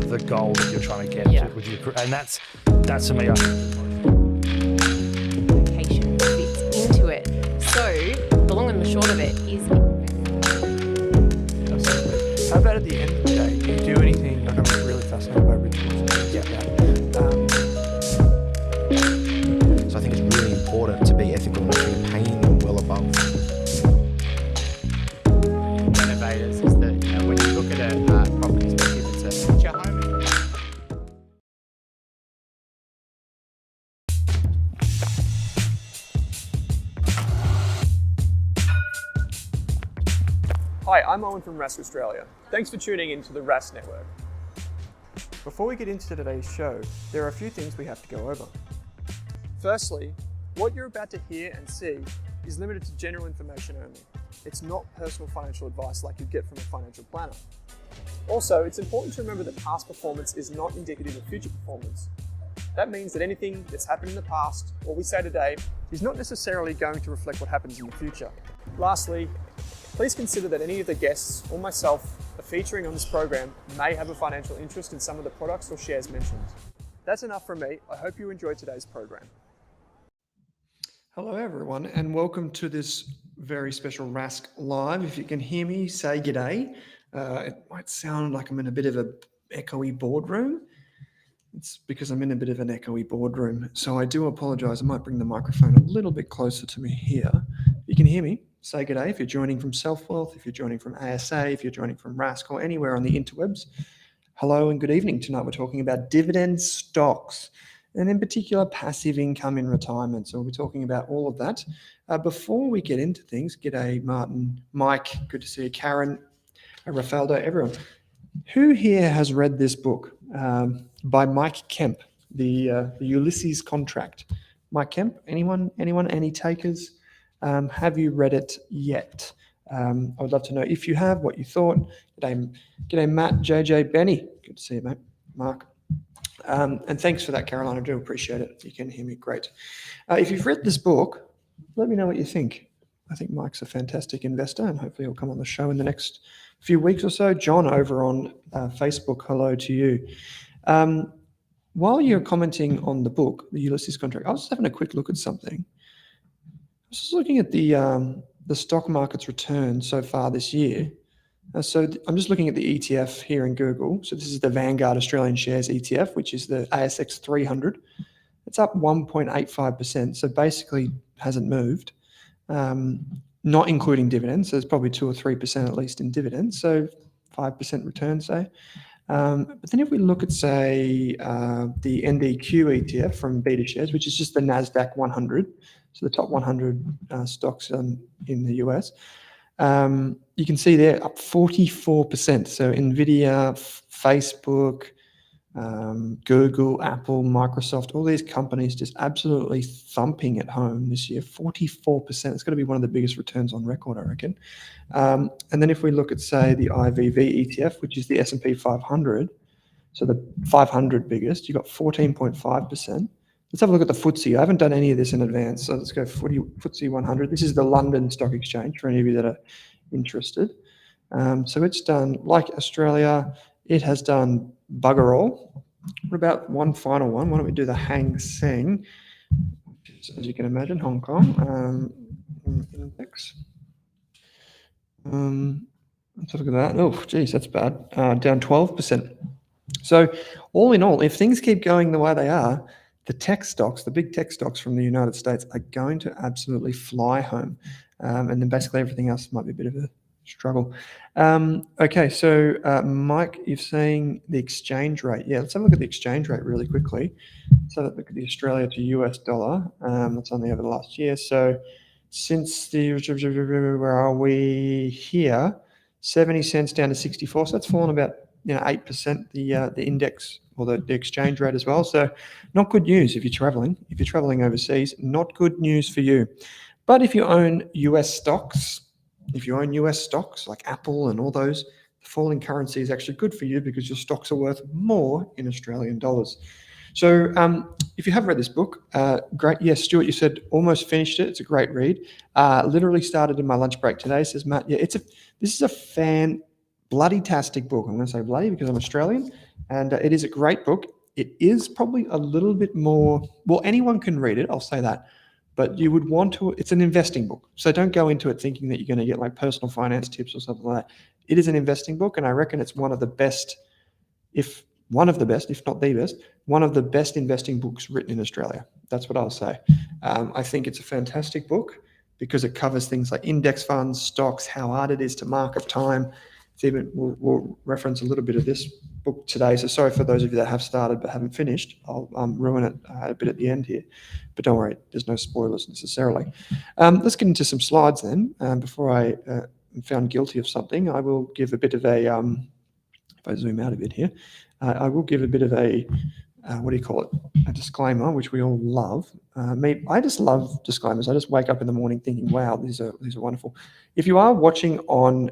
the goal that you're trying to get to with your, and that's to me, I think, location fits into it. So the long and the short of it is. Absolutely. How about at the end of the day, do you do anything? Like, I'm really fascinated by rituals. So I think it's really important to be ethical and actually paying them well above. Renovators is that, you know, when you look at a property perspective, it's your home. Hi, I'm Owen from Rask Australia. Thanks for tuning in to the Rask Network. Before we get into today's show, there are a few things we have to go over. Firstly, what you're about to hear and see is limited to general information only. It's not personal financial advice like you'd get from a financial planner. Also, it's important to remember that past performance is not indicative of future performance. That means that anything that's happened in the past, or we say today, is not necessarily going to reflect what happens in the future. Lastly, please consider that any of the guests or myself are featuring on this program may have a financial interest in some of the products or shares mentioned. That's enough from me. I hope you enjoyed today's program. Hello everyone, and welcome to this very special Rask Live. If you can hear me, say g'day. It might sound like I'm in a bit of an echoey boardroom. It's because I'm in a bit of an echoey boardroom. So I do apologize. I might bring the microphone a little bit closer to me here. If you can hear me, say g'day. If you're joining from Self-Wealth, if you're joining from ASA, if you're joining from Rask or anywhere on the interwebs, hello and good evening. Tonight we're talking about dividend stocks, and in particular passive income in retirement. So we'll be talking about all of that. Before we get into things, g'day Martin, Mike, good to see you, Karen, Rafaldo, everyone. Who here has read this book by Mike Kemp, the Ulysses Contract? Mike Kemp, anyone, any takers? Have you read it yet? I would love to know if you have, what you thought. G'day Matt, JJ, Benny. Good to see you, mate. Mark. And thanks for that, Caroline. I do appreciate it. You can hear me great. If you've read this book, let me know what you think. I think Mike's a fantastic investor, and hopefully he'll come on the show in the next few weeks or so. John over on Facebook, hello to you. While you're commenting on the book, the Ulysses Contract, I was just having a quick look at something. I was just looking at the stock market's return so far this year. So I'm just looking at the ETF here in Google. So this is the Vanguard Australian Shares ETF, which is the ASX 300. It's up 1.85%. So basically hasn't moved, not including dividends. So there's probably 2 or 3% at least in dividends. So 5% return, say. But then if we look at, say, the NDQ ETF from Beta Shares, which is just the NASDAQ 100, so the top 100 stocks in the US, you can see they're up 44%. So NVIDIA, Facebook, Google, Apple, Microsoft, all these companies just absolutely thumping at home this year, 44%. It's got to be one of the biggest returns on record, I reckon. And then if we look at, say, the IVV ETF, which is the S&P 500, so the 500 biggest, you've got 14.5%. Let's have a look at the FTSE. I haven't done any of this in advance, so let's go FTSE 100. This is the London Stock Exchange for any of you that are interested. So it's done, like Australia, it has done bugger all. What about one final one? Why don't we do the Hang Seng, as you can imagine, Hong Kong index. Let's look at that. Oh, geez, that's bad. Down 12%. So all in all, if things keep going the way they are, the tech stocks, the big tech stocks from the United States are going to absolutely fly home. And then basically everything else might be a bit of a struggle. Okay, so Mike, you're saying the exchange rate. Yeah, let's have a look at the exchange rate really quickly. So let's look at the Australia to US dollar. That's only over the last year. So since the, where are we here? 70 cents down to 64. So that's fallen about 8%, the index or the exchange rate as well. So not good news if you're traveling. If you're traveling overseas, not good news for you. But if you own US stocks, like Apple and all those, the falling currency is actually good for you because your stocks are worth more in Australian dollars. So if you have read this book, great. Yes, Stuart, you said almost finished it. It's a great read. Literally started in my lunch break today, says Matt. Yeah, this is a bloody-tastic book. I'm going to say bloody because I'm Australian. And it is a great book. It is probably a little bit more, well, anyone can read it, I'll say that. But you would want to, it's an investing book. So don't go into it thinking that you're going to get like personal finance tips or something like that. It is an investing book, and I reckon it's one of the best, if not the best, one of the best investing books written in Australia. That's what I'll say. I think it's a fantastic book because it covers things like index funds, stocks, how hard it is to market time. It's even, we'll reference a little bit of this book today. So sorry for those of you that have started but haven't finished. I'll ruin it a bit at the end here. But don't worry, there's no spoilers necessarily. Let's get into some slides then. Before I am found guilty of something, I will give a bit of a, if I zoom out a bit here, I will give a bit of a, what do you call it? A disclaimer, which we all love. I just love disclaimers. I just wake up in the morning thinking, wow, these are wonderful. If you are watching on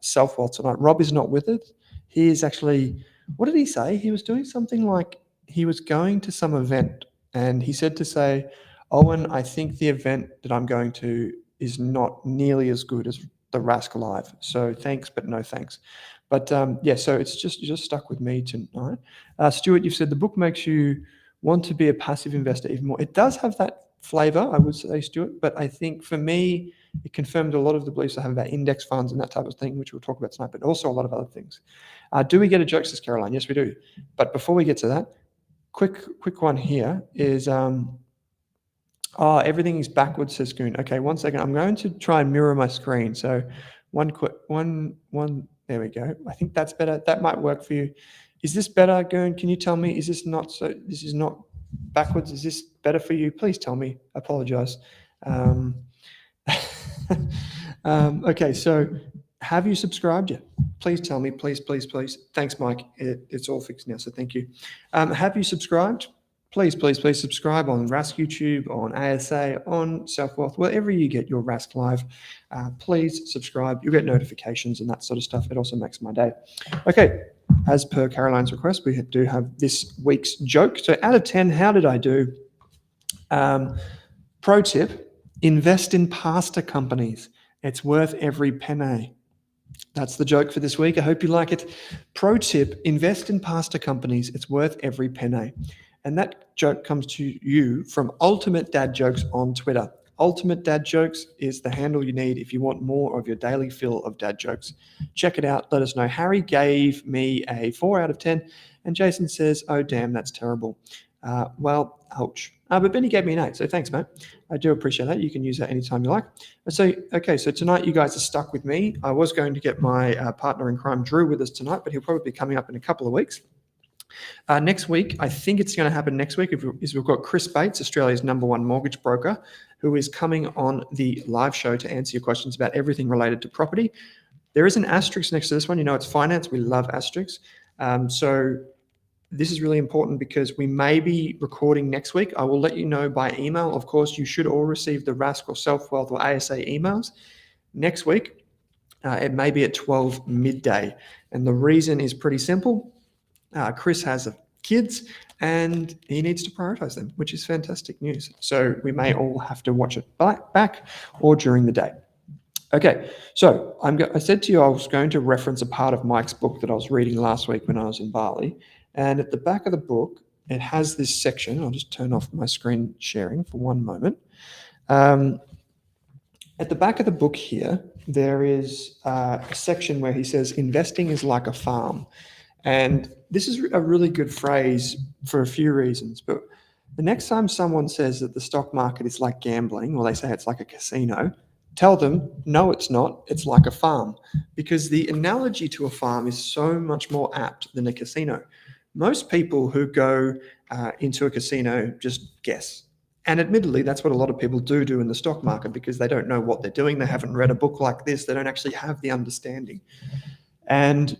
Self-Wealth tonight, Rob is not with us. He is actually, what did he say? He was doing something like he was going to some event, and he said to say, Owen, I think the event that I'm going to is not nearly as good as the Rask Live. So thanks, but no thanks. But yeah, so it's just, you're just stuck with me tonight. Stuart, you've said the book makes you want to be a passive investor even more. It does have that flavor, I would say, Stuart, but I think for me, it confirmed a lot of the beliefs I have about index funds and that type of thing, which we'll talk about tonight, but also a lot of other things. Do we get a joke, says Caroline? Yes, we do. But before we get to that, quick one here is, everything is backwards, says Goon. Okay, 1 second. I'm going to try and mirror my screen. So one, there we go. I think that's better. That might work for you. Is this better, Goon? Can you tell me? Is this not so? This is not backwards. Is this better for you? Please tell me. I apologize. Okay, so have you subscribed yet? Please tell me. Please. Thanks, Mike. It's all fixed now, so thank you. Have you subscribed? Please subscribe on Rask YouTube, on ASA, on Self-Wealth, wherever you get your Rask Live. Please subscribe. You'll get notifications and that sort of stuff. It also makes my day. Okay, as per Caroline's request, we do have this week's joke. So out of 10, how did I do? Pro tip, invest in pasta companies. It's worth every penny. That's the joke for this week. I hope you like it. Pro tip, invest in pasta companies. It's worth every penny. And that joke comes to you from Ultimate Dad Jokes on Twitter. Ultimate Dad Jokes is the handle you need if you want more of your daily fill of dad jokes. Check it out. Let us know. Harry gave me a 4 out of 10, and Jason says, oh, damn, that's terrible. Well, ouch. But Benny gave me an 8, so thanks, mate. I do appreciate that. You can use that anytime you like. So, okay, so tonight you guys are stuck with me. I was going to get my partner in crime, Drew, with us tonight, but he'll probably be coming up in a couple of weeks. Next week, I think it's going to happen next week, is we've got Chris Bates, Australia's #1 mortgage broker, who is coming on the live show to answer your questions about everything related to property. There is an asterisk next to this one. You know, it's finance. We love asterisks. So this is really important because we may be recording next week. I will let you know by email. Of course, you should all receive the Rask or Self-Wealth or ASA emails. Next week, it may be at 12 midday. And the reason is pretty simple. Chris has kids and he needs to prioritize them, which is fantastic news. So we may all have to watch it back or during the day. Okay, so I said to you I was going to reference a part of Mike's book that I was reading last week when I was in Bali. And at the back of the book, it has this section. I'll just turn off my screen sharing for one moment. At the back of the book here, there is a section where he says, investing is like a farm. And this is a really good phrase for a few reasons. But the next time someone says that the stock market is like gambling, or they say it's like a casino, tell them, no, it's not. It's like a farm. Because the analogy to a farm is so much more apt than a casino. Most people who go into a casino just guess. And admittedly, that's what a lot of people do in the stock market because they don't know what they're doing. They haven't read a book like this. They don't actually have the understanding. And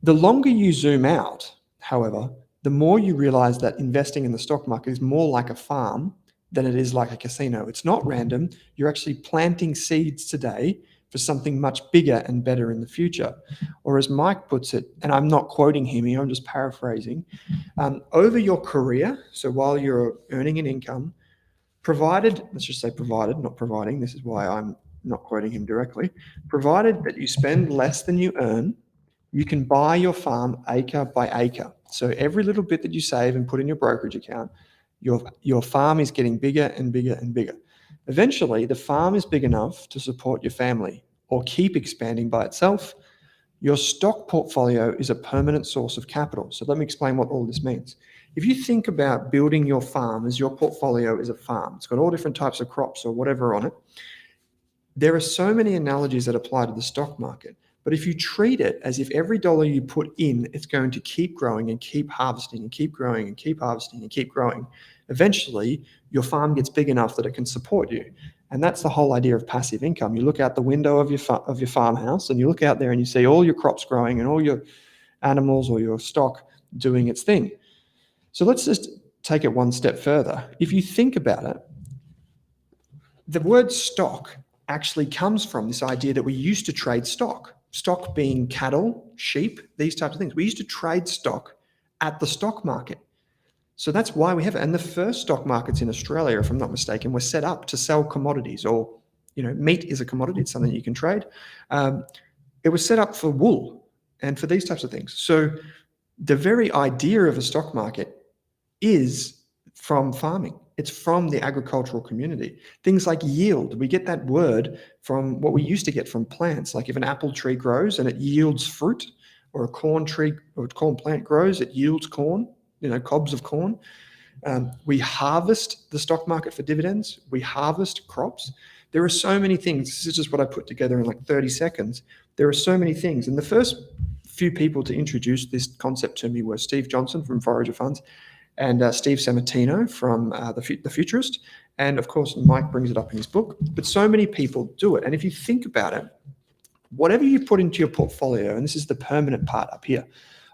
the longer you zoom out, however, the more you realize that investing in the stock market is more like a farm than it is like a casino. It's not random. You're actually planting seeds today for something much bigger and better in the future. Or as Mike puts it, and I'm not quoting him here, I'm just paraphrasing, over your career, so while you're earning an income, provided, let's just say provided, not providing, this is why I'm not quoting him directly, provided that you spend less than you earn, you can buy your farm acre by acre. So every little bit that you save and put in your brokerage account, your farm is getting bigger and bigger and bigger. Eventually, the farm is big enough to support your family or keep expanding by itself. Your stock portfolio is a permanent source of capital. So let me explain what all this means. If you think about building your farm as your portfolio is a farm, it's got all different types of crops or whatever on it. There are so many analogies that apply to the stock market. But if you treat it as if every dollar you put in, it's going to keep growing and keep harvesting and keep growing and keep harvesting and keep growing, eventually your farm gets big enough that it can support you. And that's the whole idea of passive income. You look out the window of your farmhouse and you look out there and you see all your crops growing and all your animals or your stock doing its thing. So let's just take it one step further. If you think about it, the word stock actually comes from this idea that we used to trade stock being cattle, sheep, these types of things. We used to trade stock at the stock market. So that's why we have it. And the first stock markets in Australia, if I'm not mistaken, were set up to sell commodities, or, meat is a commodity. It's something you can trade. It was set up for wool and for these types of things. So the very idea of a stock market is from farming. It's from the agricultural community. Things like yield, we get that word from what we used to get from plants. Like if an apple tree grows and it yields fruit, or a corn tree or a corn plant grows, it yields corn, cobs of corn. We harvest the stock market for dividends. We harvest crops. There are so many things. This is just what I put together in like 30 seconds. There are so many things. And the first few people to introduce this concept to me were Steve Johnson from Forager Funds and Steve Sammartino from the Futurist. And of course, Mike brings it up in his book. But so many people do it. And if you think about it, whatever you put into your portfolio, and this is the permanent part up here,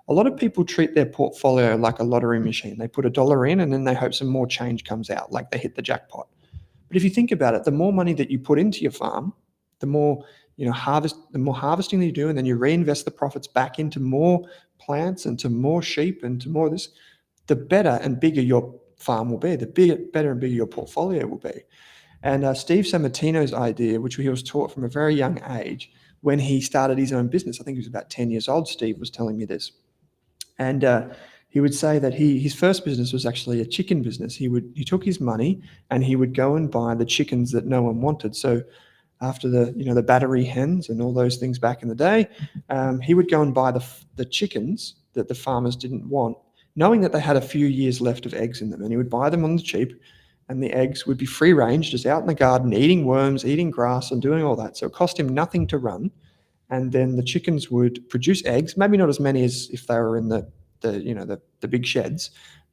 a lot of people treat their portfolio like a lottery machine. They put $1 in and then they hope some more change comes out, like they hit the jackpot. But if you think about it, the more money that you put into your farm, the more harvesting that you do, and then you reinvest the profits back into more plants and to more sheep and to more of this, the better and bigger your farm will be, better and bigger your portfolio will be. And Steve Sammartino's idea, which he was taught from a very young age when he started his own business, I think he was about 10 years old, Steve was telling me this. And he would say that his first business was actually a chicken business. He took his money and he would go and buy the chickens that no one wanted. So after the battery hens and all those things back in the day, he would go and buy the chickens that the farmers didn't want, knowing that they had a few years left of eggs in them. And he would buy them on the cheap, and the eggs would be free range, just out in the garden, eating worms, eating grass and doing all that. So it cost him nothing to run. And then the chickens would produce eggs, maybe not as many as if they were in the big sheds,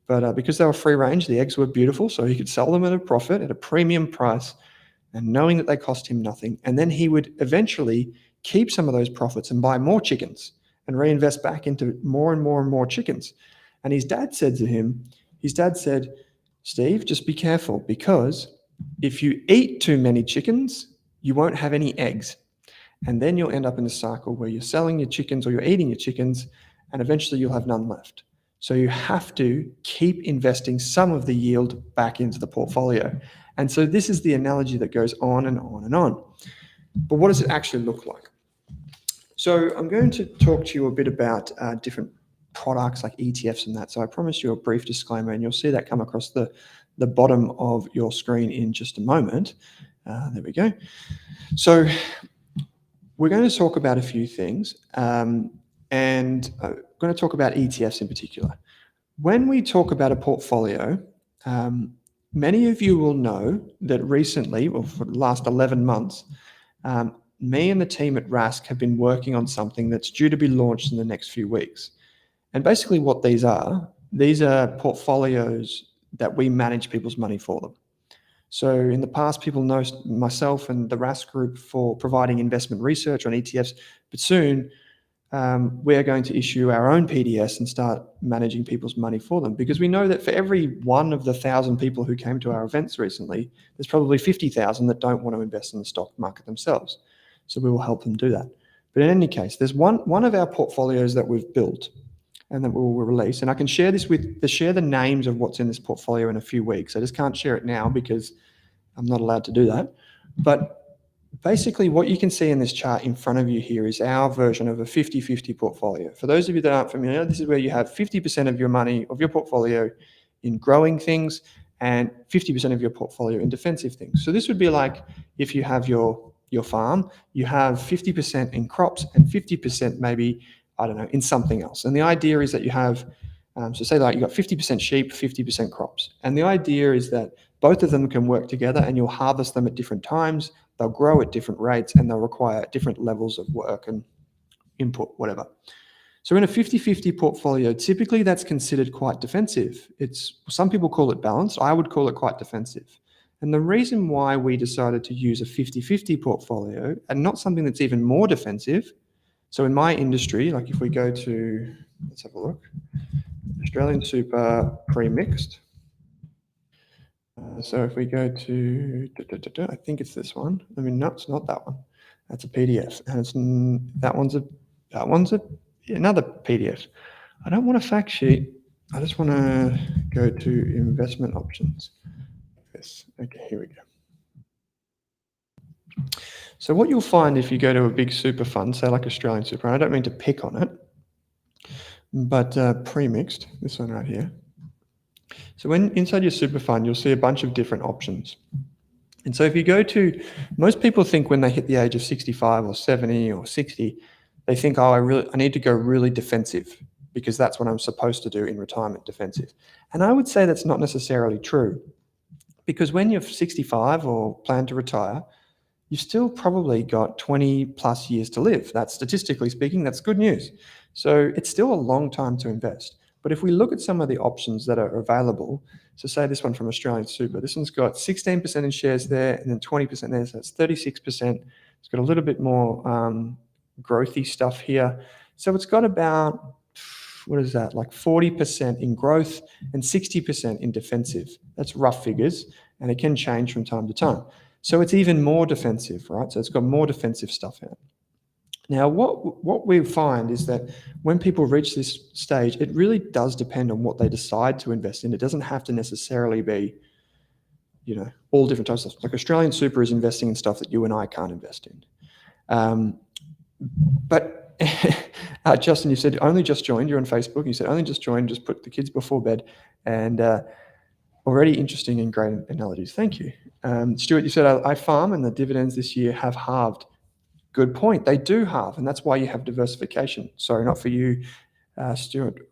but because they were free range, the eggs were beautiful. So he could sell them at a profit, at a premium price, and knowing that they cost him nothing. And then he would eventually keep some of those profits and buy more chickens and reinvest back into more and more and more chickens. And his dad said to him, Steve, just be careful, because if you eat too many chickens, you won't have any eggs. And then you'll end up in a cycle where you're selling your chickens or you're eating your chickens, and eventually you'll have none left. So you have to keep investing some of the yield back into the portfolio. And so this is the analogy that goes on and on and on. But what does it actually look like? So I'm going to talk to you a bit about different products like ETFs and that. So I promise you a brief disclaimer, and you'll see that come across the bottom of your screen in just a moment. There we go. So we're going to talk about a few things, and I'm going to talk about ETFs in particular. When we talk about a portfolio, many of you will know that recently, or for the last 11 months, me and the team at Rask have been working on something that's due to be launched in the next few weeks. And basically what these are portfolios that we manage people's money for them. So in the past, people know myself and the Rask Group for providing investment research on ETFs, but soon we're going to issue our own PDS and start managing people's money for them, because we know that for every one of the 1,000 people who came to our events recently, there's probably 50,000 that don't want to invest in the stock market themselves. So we will help them do that. But in any case, there's one of our portfolios that we've built and that we will release. And I can share the names of what's in this portfolio in a few weeks. I just can't share it now because I'm not allowed to do that. But basically what you can see in this chart in front of you here is our version of a 50-50 portfolio. For those of you that aren't familiar, this is where you have 50% of your money, of your portfolio in growing things and 50% of your portfolio in defensive things. So this would be like if you have your farm, you have 50% in crops and 50% maybe, I don't know, in something else. And the idea is that you have, so say like you got 50% sheep, 50% crops. And the idea is that both of them can work together and you'll harvest them at different times. They'll grow at different rates and they'll require different levels of work and input, whatever. So in a 50-50 portfolio, typically that's considered quite defensive. Some people call it balanced. I would call it quite defensive. And the reason why we decided to use a 50-50 portfolio and not something that's even more defensive. So in my industry, like if we go to, let's have a look, Australian Super Pre-Mixed. So if we go to, I think it's this one. I mean, no, it's not that one. That's a PDF, and that one's another PDF. I don't want a fact sheet. I just want to go to investment options. Yes. Okay, here we go. So what you'll find if you go to a big super fund, say like Australian Super, and I don't mean to pick on it, but pre-mixed, this one right here. So when inside your super fund, you'll see a bunch of different options. And so if you go to, most people think when they hit the age of 65 or 70 or 60, they think, oh, I need to go really defensive because that's what I'm supposed to do in retirement, defensive. And I would say that's not necessarily true, because when you're 65 or plan to retire, you've still probably got 20 plus years to live. That's statistically speaking, that's good news. So it's still a long time to invest. But if we look at some of the options that are available, so say this one from Australian Super, this one's got 16% in shares there and then 20% there, so that's 36%. It's got a little bit more growthy stuff here. So it's got about, what is that, like 40% in growth and 60% in defensive. That's rough figures, and it can change from time to time. So it's even more defensive, right? So it's got more defensive stuff in it. Now, what we find is that when people reach this stage, it really does depend on what they decide to invest in. It doesn't have to necessarily be, you know, all different types of stuff. Like Australian Super is investing in stuff that you and I can't invest in. But Justin, you said only just joined. You're on Facebook. You said only just joined. Just put the kids before bed, and already interesting and great analogies. Thank you, Stuart. You said I farm and the dividends this year have halved. Good point. They do halve, and that's why you have diversification. Sorry, not for you, Stuart,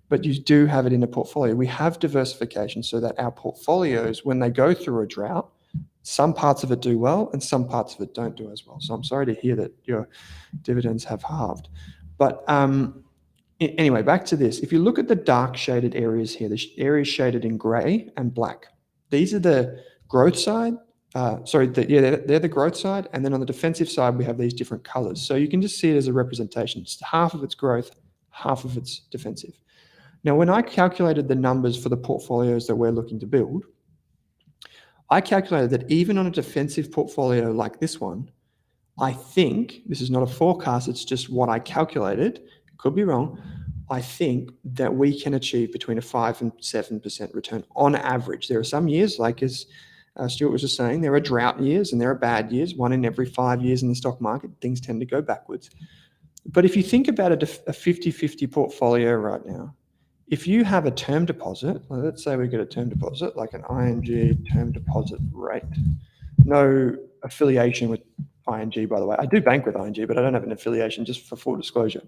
but you do have it in a portfolio. We have diversification so that our portfolios, when they go through a drought, some parts of it do well and some parts of it don't do as well. So I'm sorry to hear that your dividends have halved. But anyway, back to this. If you look at the dark shaded areas here, the areas shaded in gray and black, these are the growth side. They're the growth side, and then on the defensive side we have these different colors. So you can just see it as a representation. It's half of its growth, half of its defensive. Now, when I calculated the numbers for the portfolios that we're looking to build, I calculated that even on a defensive portfolio like this one, I think, this is not a forecast, it's just what I calculated, could be wrong, I think that we can achieve between a 5 and 7% return on average. There are some years, like as Stuart was just saying, there are drought years and there are bad years. 1 in every 5 years in the stock market, things tend to go backwards. But if you think about a 50-50 portfolio right now, if you have a term deposit, let's say we get a term deposit, like an ING term deposit rate, no affiliation with ING, by the way. I do bank with ING, but I don't have an affiliation, just for full disclosure.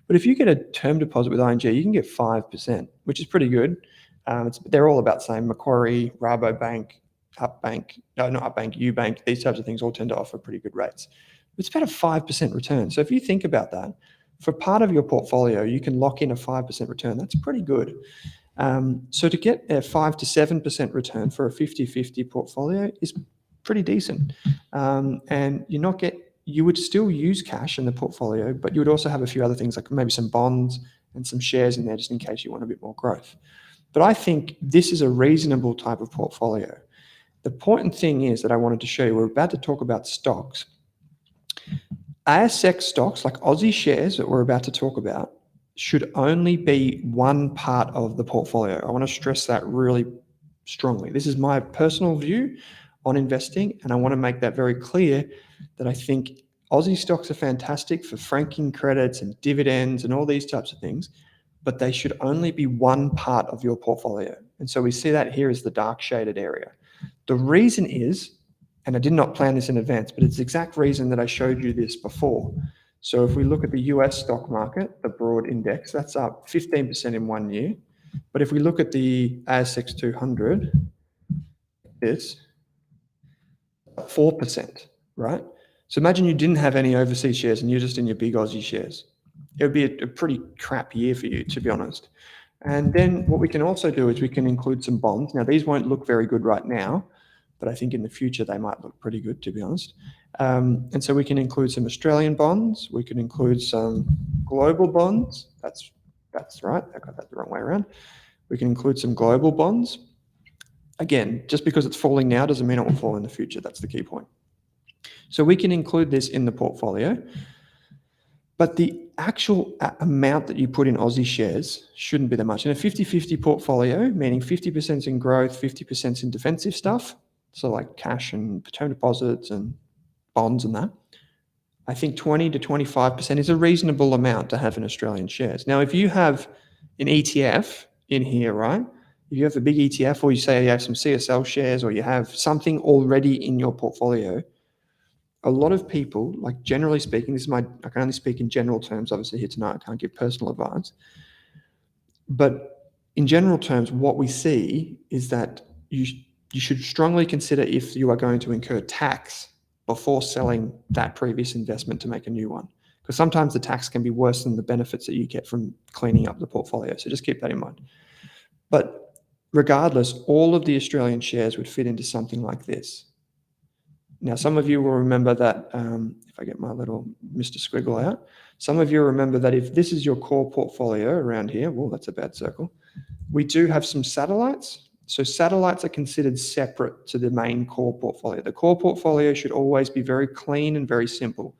But if you get a term deposit with ING, you can get 5%, which is pretty good. They're all about the same. Macquarie, Rabobank, Ubank, these types of things all tend to offer pretty good rates. It's about a 5% return. So if you think about that, for part of your portfolio, you can lock in a 5% return. That's pretty good. So to get a 5 to 7% return for a 50-50 portfolio is pretty decent. And you would still use cash in the portfolio, but you would also have a few other things like maybe some bonds and some shares in there just in case you want a bit more growth. But I think this is a reasonable type of portfolio. The important thing is that I wanted to show you, we're about to talk about stocks. ASX stocks, like Aussie shares that we're about to talk about, should only be one part of the portfolio. I want to stress that really strongly. This is my personal view on investing, and I want to make that very clear that I think Aussie stocks are fantastic for franking credits and dividends and all these types of things, but they should only be one part of your portfolio. And so we see that here as the dark shaded area. The reason is, and I did not plan this in advance, but it's the exact reason that I showed you this before. So if we look at the US stock market, the broad index, that's up 15% in 1 year. But if we look at the ASX 200, it's 4%, right? So imagine you didn't have any overseas shares and you're just in your big Aussie shares. It would be a pretty crap year for you, to be honest. And then what we can also do is we can include some bonds. Now, these won't look very good right now, but I think in the future they might look pretty good, to be honest. And so we can include some Australian bonds. We can include some global bonds. That's right. I got that the wrong way around. We can include some global bonds. Again, just because it's falling now doesn't mean it will fall in the future. That's the key point. So we can include this in the portfolio, but the actual amount that you put in Aussie shares shouldn't be that much. In a 50-50 portfolio, meaning 50% in growth, 50% in defensive stuff, so like cash and term deposits and bonds and that, I think 20 to 25% is a reasonable amount to have in Australian shares. Now, if you have an ETF in here, right? If you have a big ETF, or you say you have some CSL shares, or you have something already in your portfolio, a lot of people, like generally speaking, I can only speak in general terms, obviously here tonight, I can't give personal advice. But in general terms, what we see is that you should strongly consider if you are going to incur tax before selling that previous investment to make a new one. Because sometimes the tax can be worse than the benefits that you get from cleaning up the portfolio. So just keep that in mind. But regardless, all of the Australian shares would fit into something like this. Now, some of you will remember that, if I get my little Mr. Squiggle out, some of you remember that if this is your core portfolio around here, well, that's a bad circle, we do have some satellites. So satellites are considered separate to the main core portfolio. The core portfolio should always be very clean and very simple.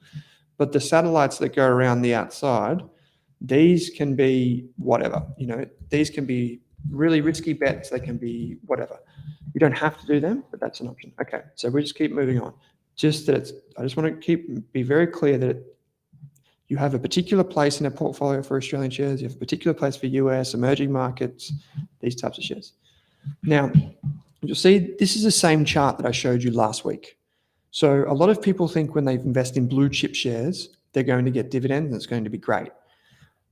But the satellites that go around the outside, these can be whatever. These can be really risky bets. They can be whatever. You don't have to do them, but that's an option. Okay, so we just keep moving on. I just want to be very clear that you have a particular place in a portfolio for Australian shares. You have a particular place for US, emerging markets, these types of shares. Now, you'll see this is the same chart that I showed you last week. So a lot of people think when they invest in blue chip shares, they're going to get dividends and it's going to be great.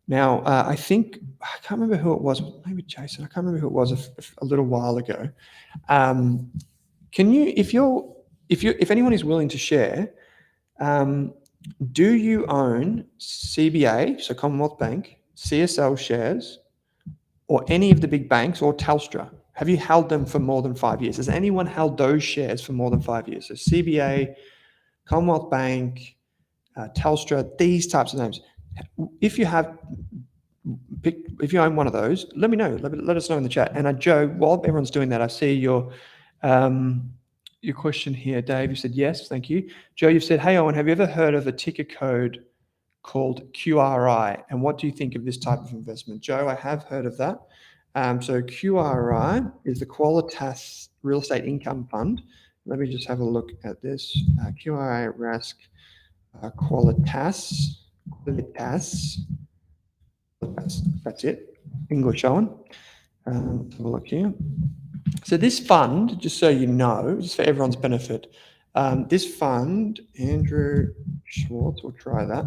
Now, I can't remember who it was, maybe Jason, I can't remember who it was a little while ago. Can you, if anyone is willing to share, do you own CBA, so Commonwealth Bank, CSL shares, or any of the big banks, or Telstra? Have you held them for more than 5 years? Has anyone held those shares for more than 5 years? So CBA, Commonwealth Bank, Telstra, these types of names. If you own one of those, let me know. Let us know in the chat. And Joe, while everyone's doing that, I see your question here. Dave, you said yes, thank you. Joe, you've said, hey Owen, have you ever heard of a ticker code called QRI? And what do you think of this type of investment? Joe, I have heard of that. So QRI is the Qualitas Real Estate Income Fund. Let me just have a look at this. QRI Rask Qualitas. That's it. English, Owen. Let's have a look here. So this fund, just so you know, just for everyone's benefit, this fund, Andrew Schwartz, we'll try that.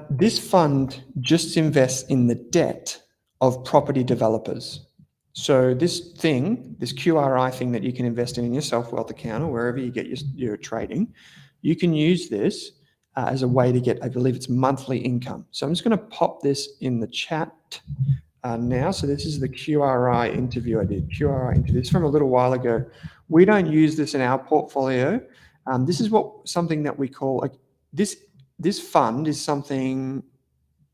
This fund just invests in the debt of property developers. So this QRI thing that you can invest in your self-wealth account or wherever you get your trading, you can use this as a way to get, I believe it's monthly income. So I'm just going to pop this in the chat now. So this is the QRI interview I did. QRI interview. This is from a little while ago. We don't use this in our portfolio. This is something that we call like this fund is something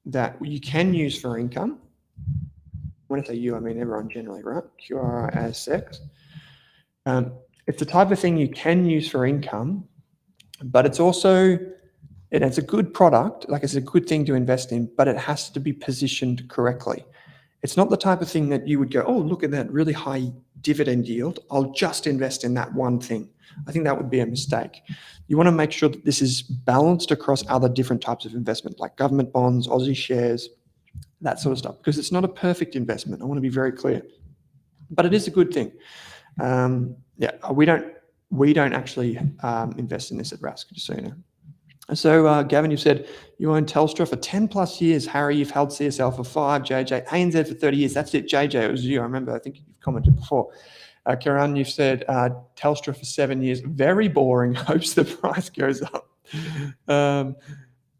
that you can use for income. When I say you, I mean everyone generally, right? QRI ASX. It's the type of thing you can use for income, but it's a good product, like it's a good thing to invest in, but it has to be positioned correctly. It's not the type of thing that you would go, oh, look at that really high dividend yield, I'll just invest in that one thing. I think that would be a mistake. You want to make sure that this is balanced across other different types of investment, like government bonds, Aussie shares, that sort of stuff, because it's not a perfect investment. I want to be very clear, but it is a good thing. We don't actually invest in this at Rask, just so you know. So Gavin, you've said you own Telstra for 10 plus years. Harry, you've held CSL for 5, JJ, ANZ for 30 years. That's it, JJ, it was you. I remember, I think you've commented before. Kiran, you've said Telstra for 7 years. Very boring, hopes the price goes up.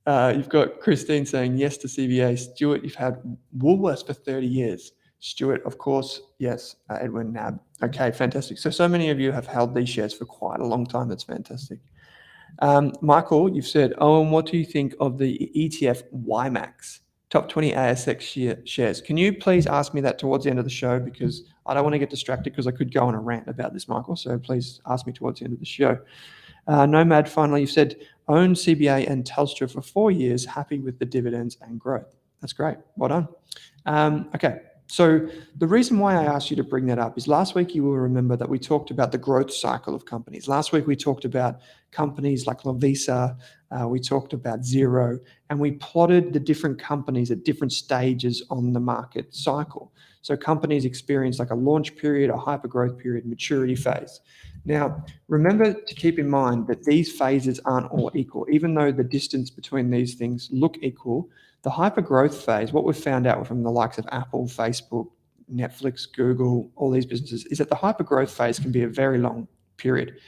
You've got Christine saying yes to CBA. Stuart, you've had Woolworths for 30 years. Stuart, of course, yes. Edwin, NAB. Okay, fantastic. So many of you have held these shares for quite a long time. That's fantastic. Michael, you've said, Owen, what do you think of the ETF WiMAX, top 20 ASX shares? Can you please ask me that towards the end of the show, because I don't want to get distracted, because I could go on a rant about this, Michael. So please ask me towards the end of the show. Nomad, finally, you've said, own CBA and Telstra for 4 years, happy with the dividends and growth. That's great. Well done. Okay. So the reason why I asked you to bring that up is last week you will remember that we talked about the growth cycle of companies. Last week we talked about companies like Lovisa, we talked about Xero, and we plotted the different companies at different stages on the market cycle. So companies experience like a launch period, a hypergrowth period, maturity phase. Now, remember to keep in mind that these phases aren't all equal. Even though the distance between these things look equal, the hypergrowth phase, what we've found out from the likes of Apple, Facebook, Netflix, Google, all these businesses, is that the hypergrowth phase can be a very long period.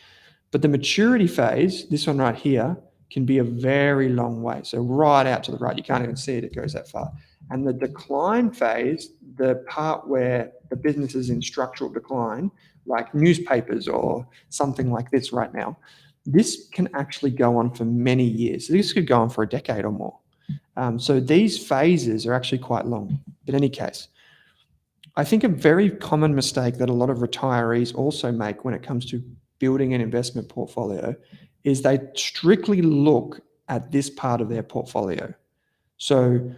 But the maturity phase, this one right here, can be a very long way. So right out to the right, you can't even see it, it goes that far. And the decline phase, the part where the business is in structural decline, like newspapers or something like this right now, this can actually go on for many years. So this could go on for a decade or more. So these phases are actually quite long. In any case, I think a very common mistake that a lot of retirees also make when it comes to building an investment portfolio is they strictly look at this part of their portfolio. So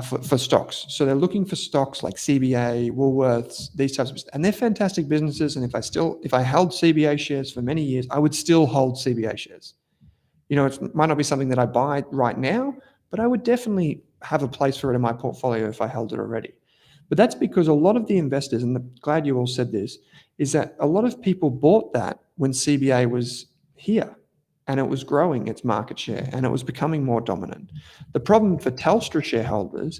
for stocks. So they're looking for stocks like CBA, Woolworths, these types of, and they're fantastic businesses. And if I held CBA shares for many years, I would still hold CBA shares. You know, it might not be something that I buy right now, but I would definitely have a place for it in my portfolio if I held it already. But that's because a lot of the investors, and I'm glad you all said this, is that a lot of people bought that when CBA was here and it was growing its market share and it was becoming more dominant. The problem for Telstra shareholders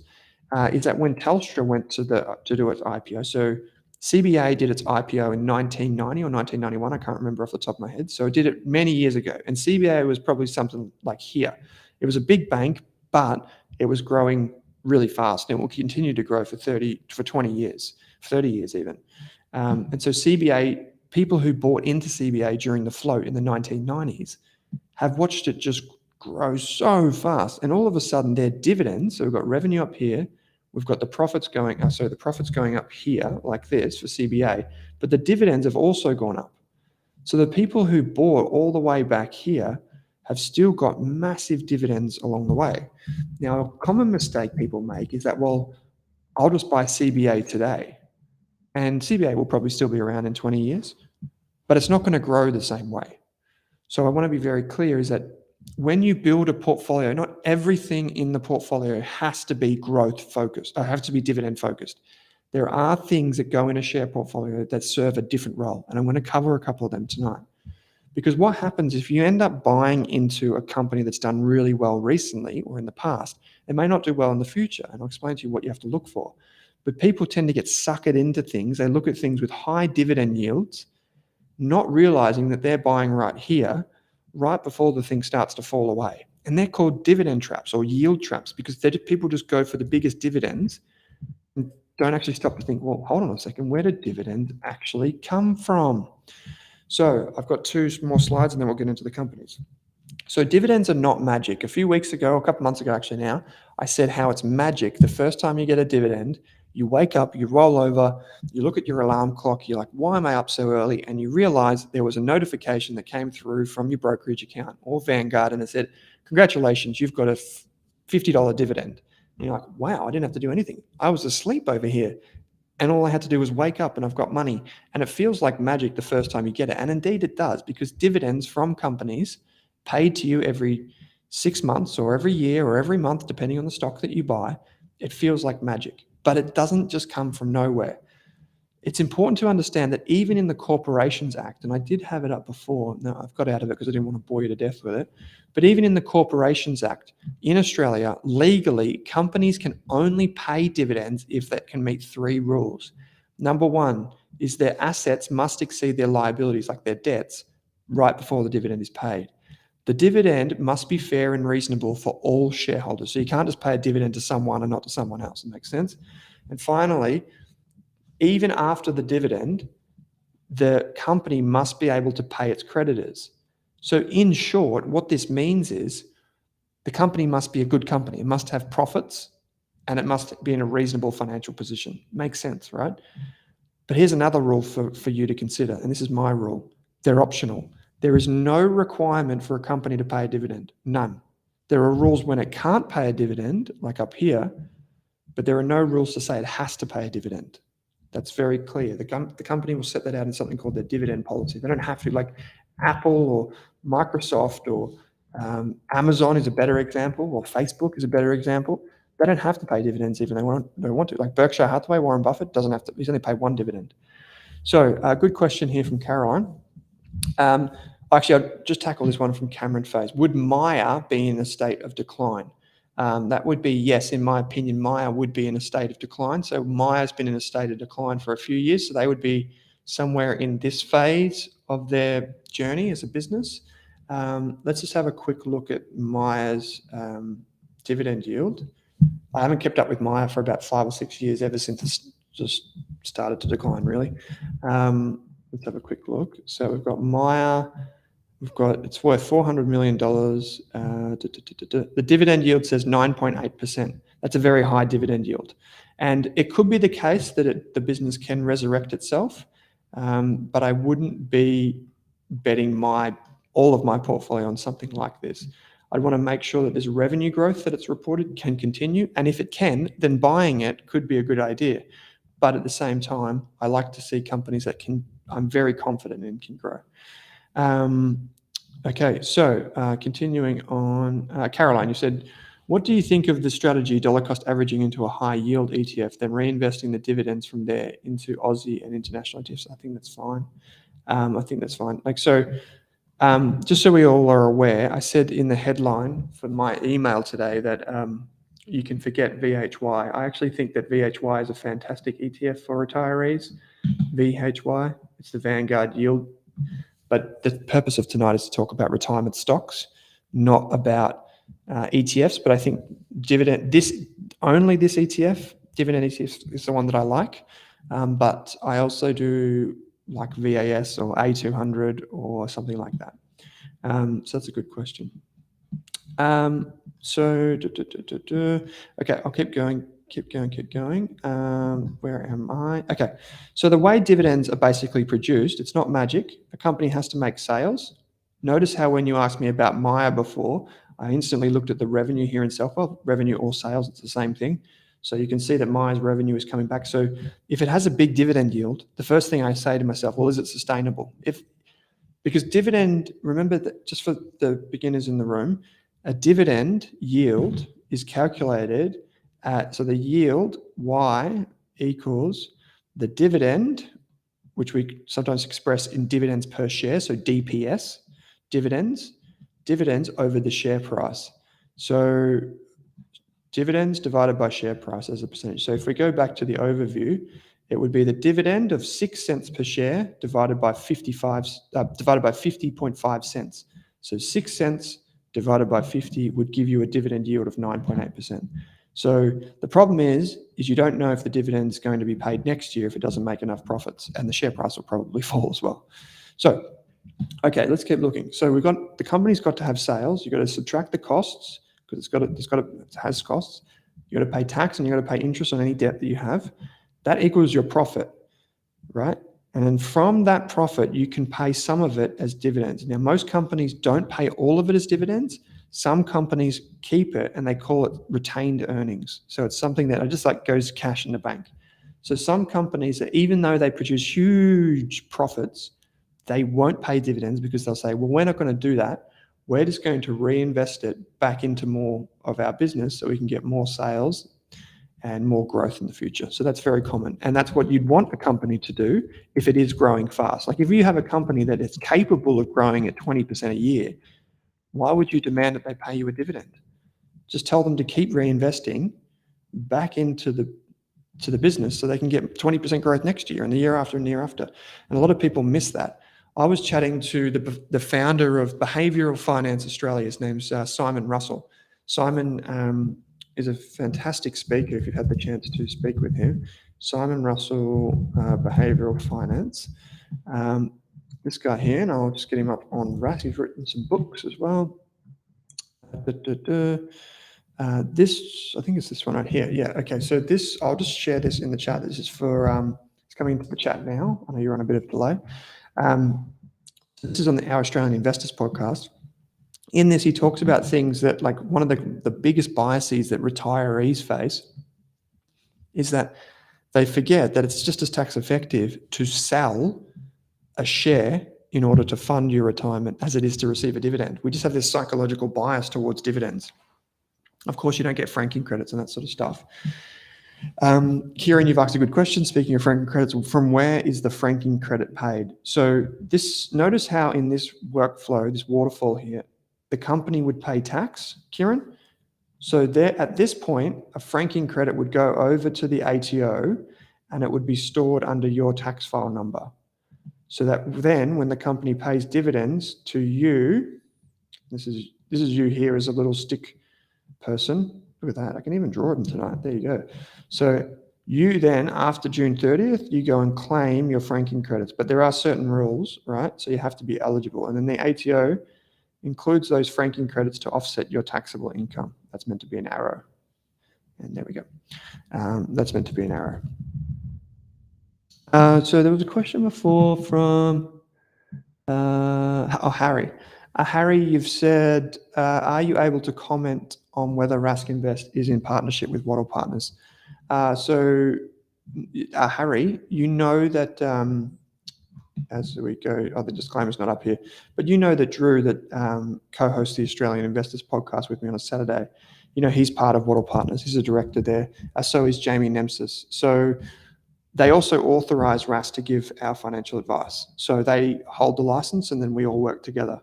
is that when Telstra went to do its IPO, so CBA did its IPO in 1990 or 1991, I can't remember off the top of my head. So it did it many years ago. And CBA was probably something like here. It was a big bank, but it was growing really fast and it will continue to grow for 20 years, 30 years even. And so CBA, people who bought into CBA during the float in the 1990s have watched it just grow so fast. And all of a sudden their dividends, so we've got revenue up here, we've got the profits going, the profits going up here like this for CBA, but the dividends have also gone up. So the people who bought all the way back here have still got massive dividends along the way. Now, a common mistake people make is that, well, I'll just buy CBA today. And CBA will probably still be around in 20 years, but it's not going to grow the same way. So I want to be very clear is that when you build a portfolio, not everything in the portfolio has to be growth focused, or have to be dividend focused. There are things that go in a share portfolio that serve a different role. And I'm going to cover a couple of them tonight. Because what happens if you end up buying into a company that's done really well recently or in the past, it may not do well in the future. And I'll explain to you what you have to look for. But people tend to get suckered into things. They look at things with high dividend yields, not realizing that they're buying right here, right before the thing starts to fall away. And they're called dividend traps or yield traps because people just go for the biggest dividends and don't actually stop to think, well, hold on a second, where did dividends actually come from? So I've got 2 more slides and then we'll get into the companies. So dividends are not magic. A few weeks ago, a couple months ago actually now, I said how it's magic. The first time you get a dividend, you wake up, you roll over, you look at your alarm clock, you're like, why am I up so early? And you realize there was a notification that came through from your brokerage account or Vanguard and it said, congratulations, you've got a $50 dividend. And you're like, wow, I didn't have to do anything. I was asleep over here. And all I had to do was wake up and I've got money. And it feels like magic the first time you get it. And indeed it does, because dividends from companies paid to you every 6 months or every year or every month, depending on the stock that you buy, it feels like magic. But it doesn't just come from nowhere. It's important to understand that even in the Corporations Act, and I did have it up before, no, I've got out of it because I didn't want to bore you to death with it, but even in the Corporations Act, in Australia, legally, companies can only pay dividends if they can meet 3 rules. Number 1 is their assets must exceed their liabilities, like their debts, right before the dividend is paid. The dividend must be fair and reasonable for all shareholders. So you can't just pay a dividend to someone and not to someone else. It makes sense? And finally, even after the dividend, the company must be able to pay its creditors. So in short, what this means is the company must be a good company. It must have profits and it must be in a reasonable financial position. Makes sense, right? But here's another rule for you to consider, and this is my rule. They're optional. There is no requirement for a company to pay a dividend, none. There are rules when it can't pay a dividend, like up here, but there are no rules to say it has to pay a dividend. That's very clear. The company will set that out in something called their dividend policy. They don't have to, like Apple or Microsoft or Amazon is a better example, or Facebook is a better example. They don't have to pay dividends even if they want to. Like Berkshire Hathaway, Warren Buffett doesn't have to. He's only paid 1 dividend. So a good question here from Caroline. Actually, I'll just tackle this one from Cameron Faze. Would Myer be in a state of decline? That would be yes, in my opinion. Myer would be in a state of decline. So Myer's been in a state of decline for a few years. So they would be somewhere in this phase of their journey as a business. Let's just have a quick look at Myer's dividend yield. I haven't kept up with Myer for about 5 or 6 years, ever since it's just started to decline, really. Let's have a quick look. So we've got Myer. It's worth $400 million. The dividend yield says 9.8%. That's a very high dividend yield. And it could be the case that the business can resurrect itself, but I wouldn't be betting all of my portfolio on something like this. I'd want to make sure that this revenue growth that it's reported can continue. And if it can, then buying it could be a good idea. But at the same time, I like to see companies that I'm very confident in can grow. Okay, so continuing on, Caroline, you said, what do you think of the strategy dollar cost averaging into a high yield ETF, then reinvesting the dividends from there into Aussie and international ETFs? I think that's fine. Just so we all are aware, I said in the headline for my email today that you can forget VHY. I actually think that VHY is a fantastic ETF for retirees. VHY, it's the Vanguard yield. But the purpose of tonight is to talk about retirement stocks, not about ETFs. But I think this ETF, dividend ETF, is the one that I like. But I also do like VAS or A200 or something like that. So that's a good question. Okay, I'll keep going. Where am I? Okay, so the way dividends are basically produced, it's not magic. A company has to make sales. Notice how when you asked me about Myer before, I instantly looked at the revenue here in itself. Well, revenue or sales, it's the same thing. So you can see that Myer's revenue is coming back. So if it has a big dividend yield, the first thing I say to myself, well, is it sustainable? Because dividend, remember that just for the beginners in the room, a dividend yield is calculated so the yield, Y, equals the dividend, which we sometimes express in dividends per share, so DPS, dividends over the share price. So dividends divided by share price as a percentage. So if we go back to the overview, it would be the dividend of 6 cents per share divided by 50.5 cents. So 6 cents divided by 50 would give you a dividend yield of 9.8%. So the problem is you don't know if the dividend is going to be paid next year if it doesn't make enough profits, and the share price will probably fall as well. So, okay, let's keep looking. So the company's got to have sales. You've got to subtract the costs because it has costs. You've got to pay tax and you've got to pay interest on any debt that you have. That equals your profit, right? And then from that profit, you can pay some of it as dividends. Now, most companies don't pay all of it as dividends. Some companies keep it and they call it retained earnings. So it's something that just like goes cash in the bank. So some companies, that even though they produce huge profits, they won't pay dividends because they'll say, well, we're not going to do that. We're just going to reinvest it back into more of our business so we can get more sales and more growth in the future. So that's very common. And that's what you'd want a company to do if it is growing fast. Like if you have a company that is capable of growing at 20% a year, why would you demand that they pay you a dividend? Just tell them to keep reinvesting back into the business so they can get 20% growth next year and the year after and the year after. And a lot of people miss that. I was chatting to the founder of Behavioural Finance Australia. His name's Simon Russell. Simon is a fantastic speaker if you've had the chance to speak with him. Simon Russell, Behavioural Finance. This guy here, and I'll just get him up on Rask. He's written some books as well. This, I think it's this one right here. Yeah, okay. So this, I'll just share this in the chat. This is for, it's coming into the chat now. I know you're on a bit of a delay. This is on Our Australian Investors podcast. In this, he talks about things that, like, one of the biggest biases that retirees face is that they forget that it's just as tax effective to sell a share in order to fund your retirement as it is to receive a dividend. We just have this psychological bias towards dividends. Of course, you don't get franking credits and that sort of stuff. Kieran, you've asked a good question. Speaking of franking credits, from where is the franking credit paid? So this, notice how in this workflow, this waterfall here, the company would pay tax, Kieran. So there, at this point, a franking credit would go over to the ATO and it would be stored under your tax file number. So that then when the company pays dividends to you, this is you here as a little stick person. Look at that. I can even draw them tonight. There you go. So you then, after June 30th, you go and claim your franking credits. But there are certain rules, right? So you have to be eligible. And then the ATO includes those franking credits to offset your taxable income. That's meant to be an arrow. And there we go. That's meant to be an arrow. So there was a question before from Harry. Harry, you've said, are you able to comment on whether Rask Invest is in partnership with Wattle Partners? So Harry, you know that as we go, the disclaimer's not up here, but you know that Drew that co-hosts the Australian Investors podcast with me on a Saturday, you know, he's part of Wattle Partners. He's a director there. So is Jamie Nemsis. So they also authorise Rask to give our financial advice. So they hold the license and then we all work together.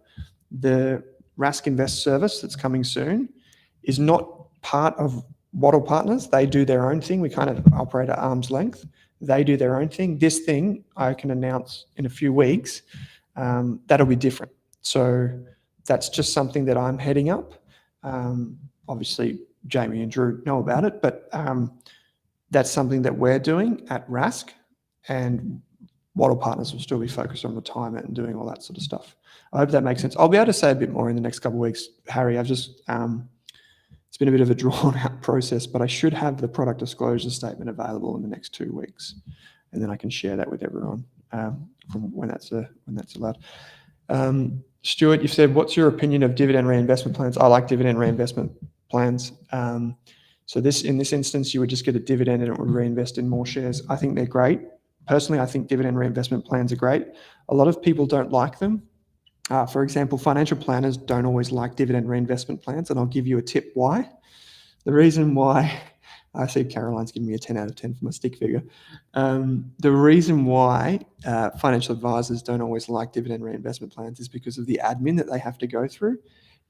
The Rask Invest service that's coming soon is not part of Wattle Partners. They do their own thing. We kind of operate at arm's length. They do their own thing. This thing I can announce in a few weeks. That'll be different. So that's just something that I'm heading up. Obviously, Jamie and Drew know about it, but that's something that we're doing at Rask, and Wattle Partners will still be focused on retirement and doing all that sort of stuff. I hope that makes sense. I'll be able to say a bit more in the next couple of weeks, Harry. I've just, it's been a bit of a drawn out process, but I should have the product disclosure statement available in the next 2 weeks, and then I can share that with everyone from when that's allowed. Stuart, you've said, what's your opinion of dividend reinvestment plans? I like dividend reinvestment plans. So in this instance, you would just get a dividend and it would reinvest in more shares. I think they're great. Personally, I think dividend reinvestment plans are great. A lot of people don't like them. For example, financial planners don't always like dividend reinvestment plans, and I'll give you a tip why. The reason why, I see Caroline's giving me a 10 out of 10 for my stick figure. The reason why financial advisors don't always like dividend reinvestment plans is because of the admin that they have to go through.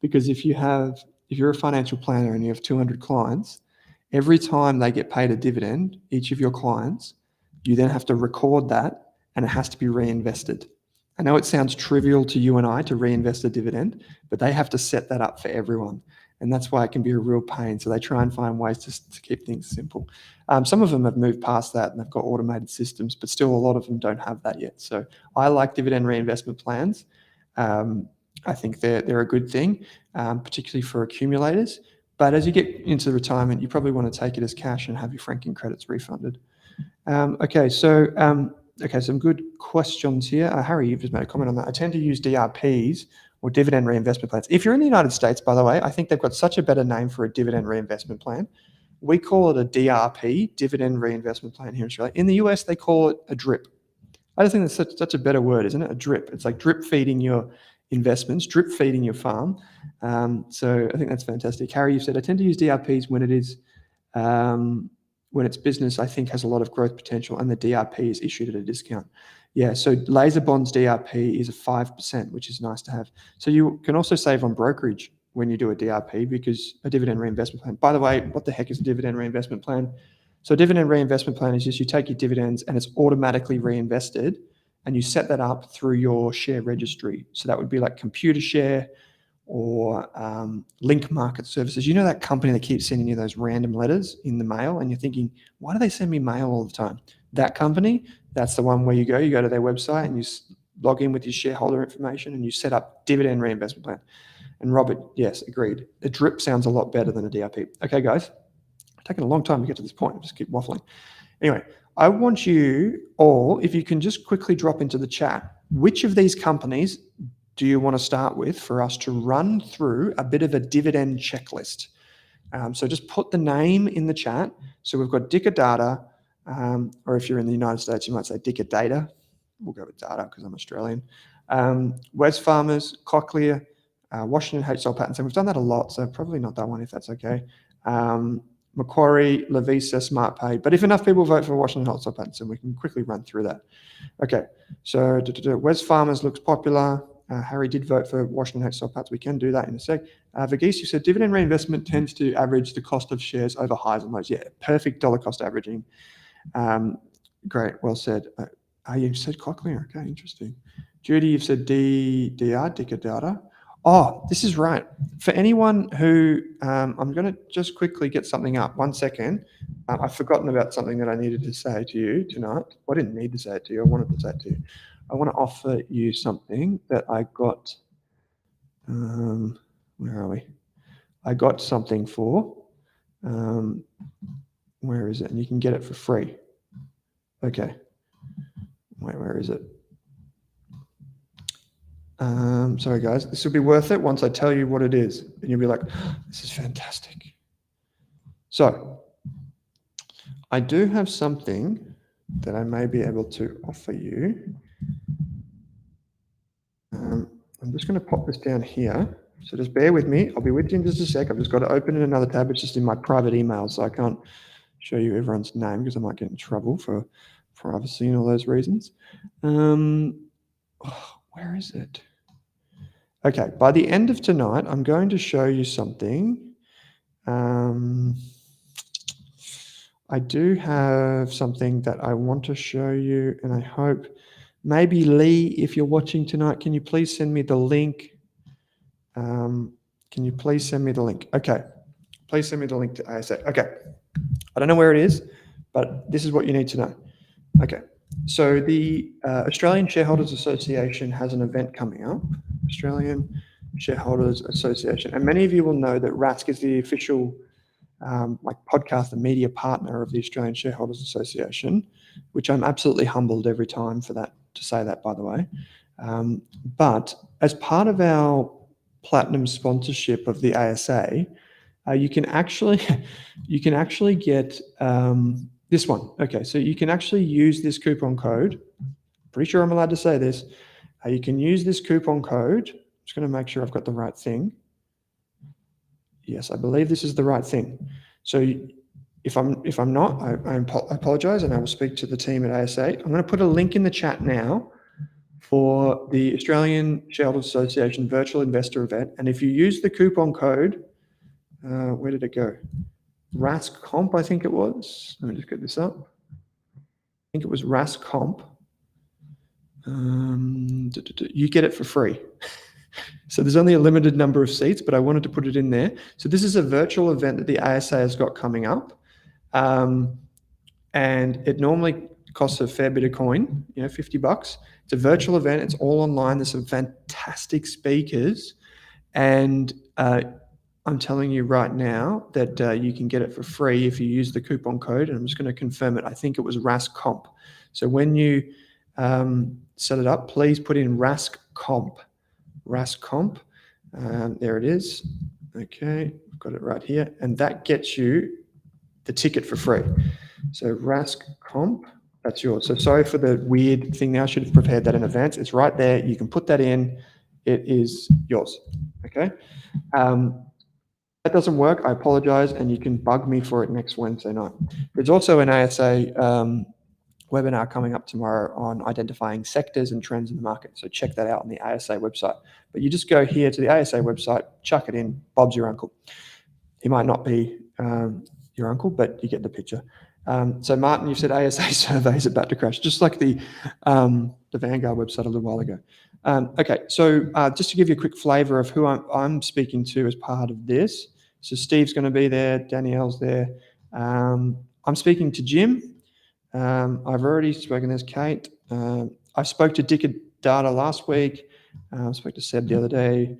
Because if you're a financial planner and you have 200 clients, every time they get paid a dividend, each of your clients, you then have to record that and it has to be reinvested. I know it sounds trivial to you and I to reinvest a dividend, but they have to set that up for everyone. And that's why it can be a real pain. So they try and find ways to keep things simple. Some of them have moved past that and they've got automated systems, but still a lot of them don't have that yet. So I like dividend reinvestment plans. I think they're a good thing, particularly for accumulators. But as you get into retirement, you probably want to take it as cash and have your franking credits refunded. Okay, some good questions here. Harry, you've just made a comment on that. I tend to use DRPs or dividend reinvestment plans. If you're in the United States, by the way, I think they've got such a better name for a dividend reinvestment plan. We call it a DRP, dividend reinvestment plan here in Australia. In the US, they call it a DRIP. I just think that's such a better word, isn't it? A drip. It's like drip feeding your investments, drip feeding your farm. So I think that's fantastic. Harry, you've said, I tend to use DRPs when it is, when its business, I think, has a lot of growth potential and the DRP is issued at a discount. Yeah, so Laser Bonds DRP is a 5%, which is nice to have. So you can also save on brokerage when you do a DRP, because a dividend reinvestment plan. By the way, what the heck is a dividend reinvestment plan? So a dividend reinvestment plan is just you take your dividends and it's automatically reinvested, and you set that up through your share registry. So that would be like Computershare or Link Market Services. You know that company that keeps sending you those random letters in the mail and you're thinking, why do they send me mail all the time? That company, that's the one where you go to their website and you log in with your shareholder information and you set up dividend reinvestment plan. And Robert, yes, agreed. A DRIP sounds a lot better than a DRP. Okay, guys, it's taken a long time to get to this point. I'll just keep waffling. Anyway, I want you all, if you can just quickly drop into the chat, which of these companies do you want to start with for us to run through a bit of a dividend checklist? So just put the name in the chat. So we've got Dicker Data, or if you're in the United States, you might say Dicker Data. We'll go with Data because I'm Australian. Wesfarmers, Cochlear, Washington H. Pattinson. We've done that a lot, so probably not that one if that's okay. Macquarie, Lovisa, SmartPay. But if enough people vote for Washington H. Pattinson, we can quickly run through that. Okay, so Wesfarmers looks popular. Harry did vote for Washington H. Pattinson. We can do that in a sec. Verghese, you said dividend reinvestment tends to average the cost of shares over highs and lows. Yeah, perfect dollar cost averaging. Great, well said. You said Cochlear. Okay, interesting. Judy, you've said Dicker Data. Oh, this is right. For anyone who, I'm going to just quickly get something up. 1 second. I've forgotten about something that I needed to say to you tonight. Well, I didn't need to say it to you. I wanted to say it to you. I want to offer you something that I got. Where are we? I got something for. Where is it? And you can get it for free. Okay. Wait, where is it? Sorry, guys. This will be worth it once I tell you what it is. And you'll be like, this is fantastic. So I do have something that I may be able to offer you. I'm just going to pop this down here. So just bear with me. I'll be with you in just a sec. I've just got to open in another tab. It's just in my private email, so I can't show you everyone's name because I might get in trouble for privacy and all those reasons. Where is it? Okay, by the end of tonight, I'm going to show you something. I do have something that I want to show you, and I hope maybe Lee, if you're watching tonight, can you please send me the link? Can you please send me the link? Okay, please send me the link to ASX. Okay, I don't know where it is, but this is what you need to know. Okay, so the Australian Shareholders Association has an event coming up, Australian Shareholders Association, and many of you will know that Rask is the official podcast and media partner of the Australian Shareholders Association, which I'm absolutely humbled every time for that, to say that, by the way. But as part of our platinum sponsorship of the ASA, you can actually get this one. Okay, so you can actually use this coupon code. Pretty sure I'm allowed to say this. You can use this coupon code. I'm just going to make sure I've got the right thing. Yes, I believe this is the right thing. So if I'm not, I apologize, and I will speak to the team at ASA. I'm going to put a link in the chat now for the Australian Shareholders Association virtual investor event. And if you use the coupon code, where did it go? Rask Comp, I think it was. Let me just get this up. I think it was Rask Comp. You get it for free. So there's only a limited number of seats, but I wanted to put it in there. So this is a virtual event that the ASA has got coming up. And it normally costs a fair bit of coin, $50. It's a virtual event. It's all online. There's some fantastic speakers. And I'm telling you right now that you can get it for free if you use the coupon code. And I'm just going to confirm it. I think it was Rask Comp. So when you set it up, please put in Rask Comp. Rask Comp. There it is. Okay, I've got it right here. And that gets you the ticket for free. So Rask Comp, that's yours. So sorry for the weird thing now. I should have prepared that in advance. It's right there. You can put that in. It is yours. Okay. That doesn't work. I apologize, and you can bug me for it next Wednesday night. There's also an ASA webinar coming up tomorrow on identifying sectors and trends in the market. So check that out on the ASA website. But you just go here to the ASA website, chuck it in. Bob's your uncle. He might not be your uncle, but you get the picture. So Martin, you said ASA survey is about to crash, just like the Vanguard website a little while ago. Okay, so just to give you a quick flavour of who I'm speaking to as part of this. So Steve's going to be there, Danielle's there. I'm speaking to Jim. I've already spoken. There's Kate. I spoke to Data last week. I spoke to Seb the other day.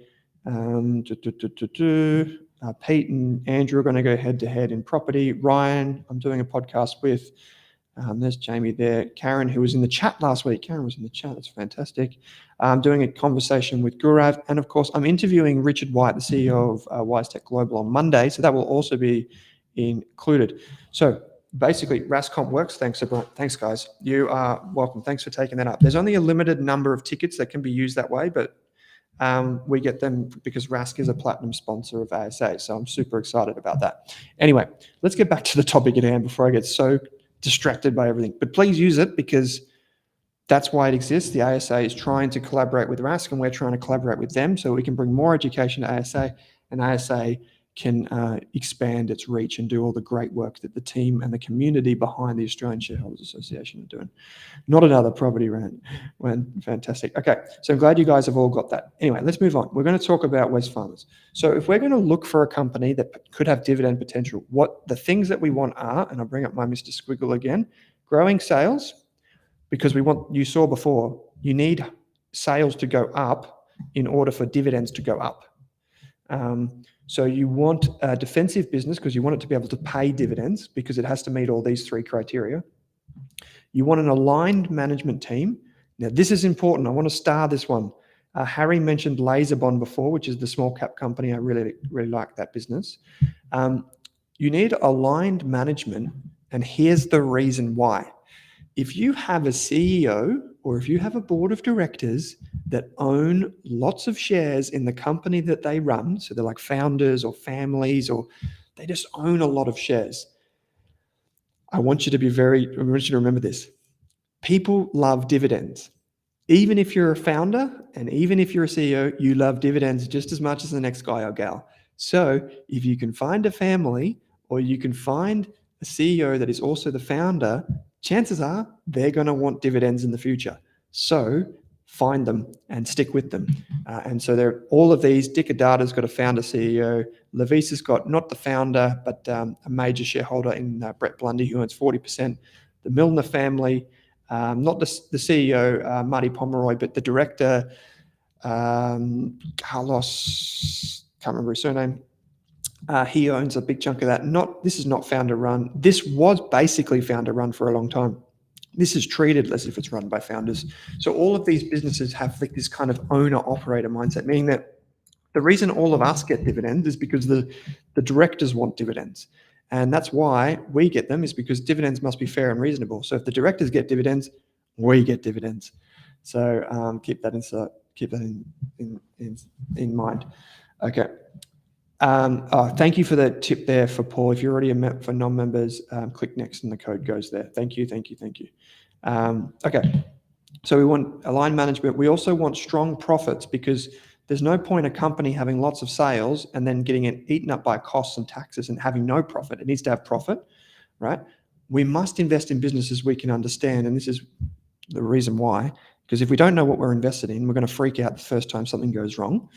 Pete and Andrew are going to go head-to-head in property. Ryan, I'm doing a podcast with. There's Jamie there. Karen, who was in the chat last week. Karen was in the chat. That's fantastic. I'm doing a conversation with Gurav. And, of course, I'm interviewing Richard White, the CEO of WiseTech Global, on Monday. So that will also be included. So basically, Rascomp works. Thanks, everyone. Thanks, guys. You are welcome. Thanks for taking that up. There's only a limited number of tickets that can be used that way, but we get them because Rask is a platinum sponsor of ASA. So I'm super excited about that. Anyway, let's get back to the topic at hand before I get so distracted by everything. But please use it because that's why it exists. The ASA is trying to collaborate with Rask, and we're trying to collaborate with them so we can bring more education to ASA, and ASA can expand its reach and do all the great work that the team and the community behind the Australian Shareholders Association are doing. Not another property rant. Fantastic. Okay, so I'm glad you guys have all got that. Anyway, let's move on. We're going to talk about Wesfarmers. So if we're going to look for a company that could have dividend potential, what the things that we want are, and I'll bring up my Mr. Squiggle again, growing sales, because you saw before, you need sales to go up in order for dividends to go up. So you want a defensive business because you want it to be able to pay dividends because it has to meet all these three criteria. You want an aligned management team. Now, this is important. I want to star this one. Harry mentioned Laserbond before, which is the small cap company. I really like that business. You need aligned management, and here's the reason why. If you have a CEO or if you have a board of directors that own lots of shares in the company that they run, so they're like founders or families, or they just own a lot of shares. I want you to remember this. People love dividends. Even if you're a founder and even if you're a CEO, you love dividends just as much as the next guy or gal. So if you can find a family or you can find a CEO that is also the founder, chances are they're going to want dividends in the future. So find them and stick with them. And so all of these, Data's got a founder CEO. Lovisa's got not the founder, but a major shareholder in Brett Blundy, who owns 40%. The Milner family, not the CEO, Marty Pomeroy, but the director, Carlos, can't remember his surname. He owns a big chunk of that. This is not founder run. This was basically founder run for a long time. This is treated as if it's run by founders. So all of these businesses have like this kind of owner-operator mindset, meaning that the reason all of us get dividends is because the directors want dividends. And that's why we get them, is because dividends must be fair and reasonable. So if the directors get dividends, we get dividends. So keep that in mind. Okay. Thank you for the tip there for Paul. If you're already for non-members, click next and the code goes there. Thank you. Okay, so we want aligned management. We also want strong profits, because there's no point a company having lots of sales and then getting it eaten up by costs and taxes and having no profit. It needs to have profit, right? We must invest in businesses we can understand, and this is the reason why, because if we don't know what we're invested in, we're going to freak out the first time something goes wrong.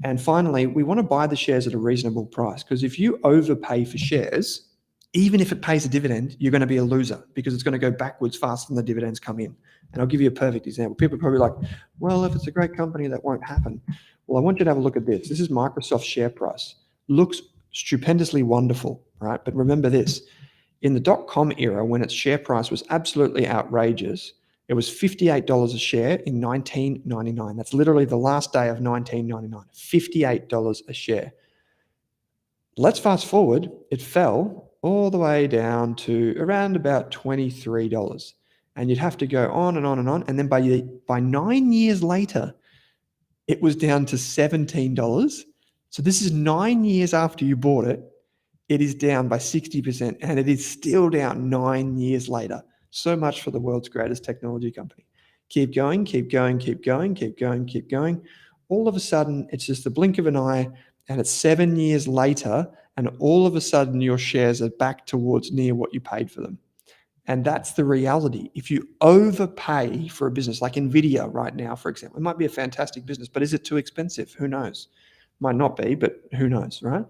And finally, we want to buy the shares at a reasonable price, because if you overpay for shares, even if it pays a dividend, you're going to be a loser, because it's going to go backwards faster than the dividends come in. And I'll give you a perfect example. People are probably like, well, if it's a great company, that won't happen. Well, I want you to have a look at this. This is Microsoft's share price. Looks stupendously wonderful, right? But remember this. In the dot-com era, when its share price was absolutely outrageous, it was $58 a share in 1999. That's literally the last day of 1999. $58 a share. Let's fast forward. It fell all the way down to around about $23. And you'd have to go on and on and on. And then by 9 years later, it was down to $17. So this is 9 years after you bought it. It is down by 60%, and it is still down 9 years later. So much for the world's greatest technology company. Keep going, keep going, keep going, keep going, keep going. All of a sudden, it's just the blink of an eye, and it's 7 years later, and all of a sudden your shares are back towards near what you paid for them. And that's the reality. If you overpay for a business like Nvidia right now, for example, it might be a fantastic business, but is it too expensive? Who knows? Might not be, but who knows, right?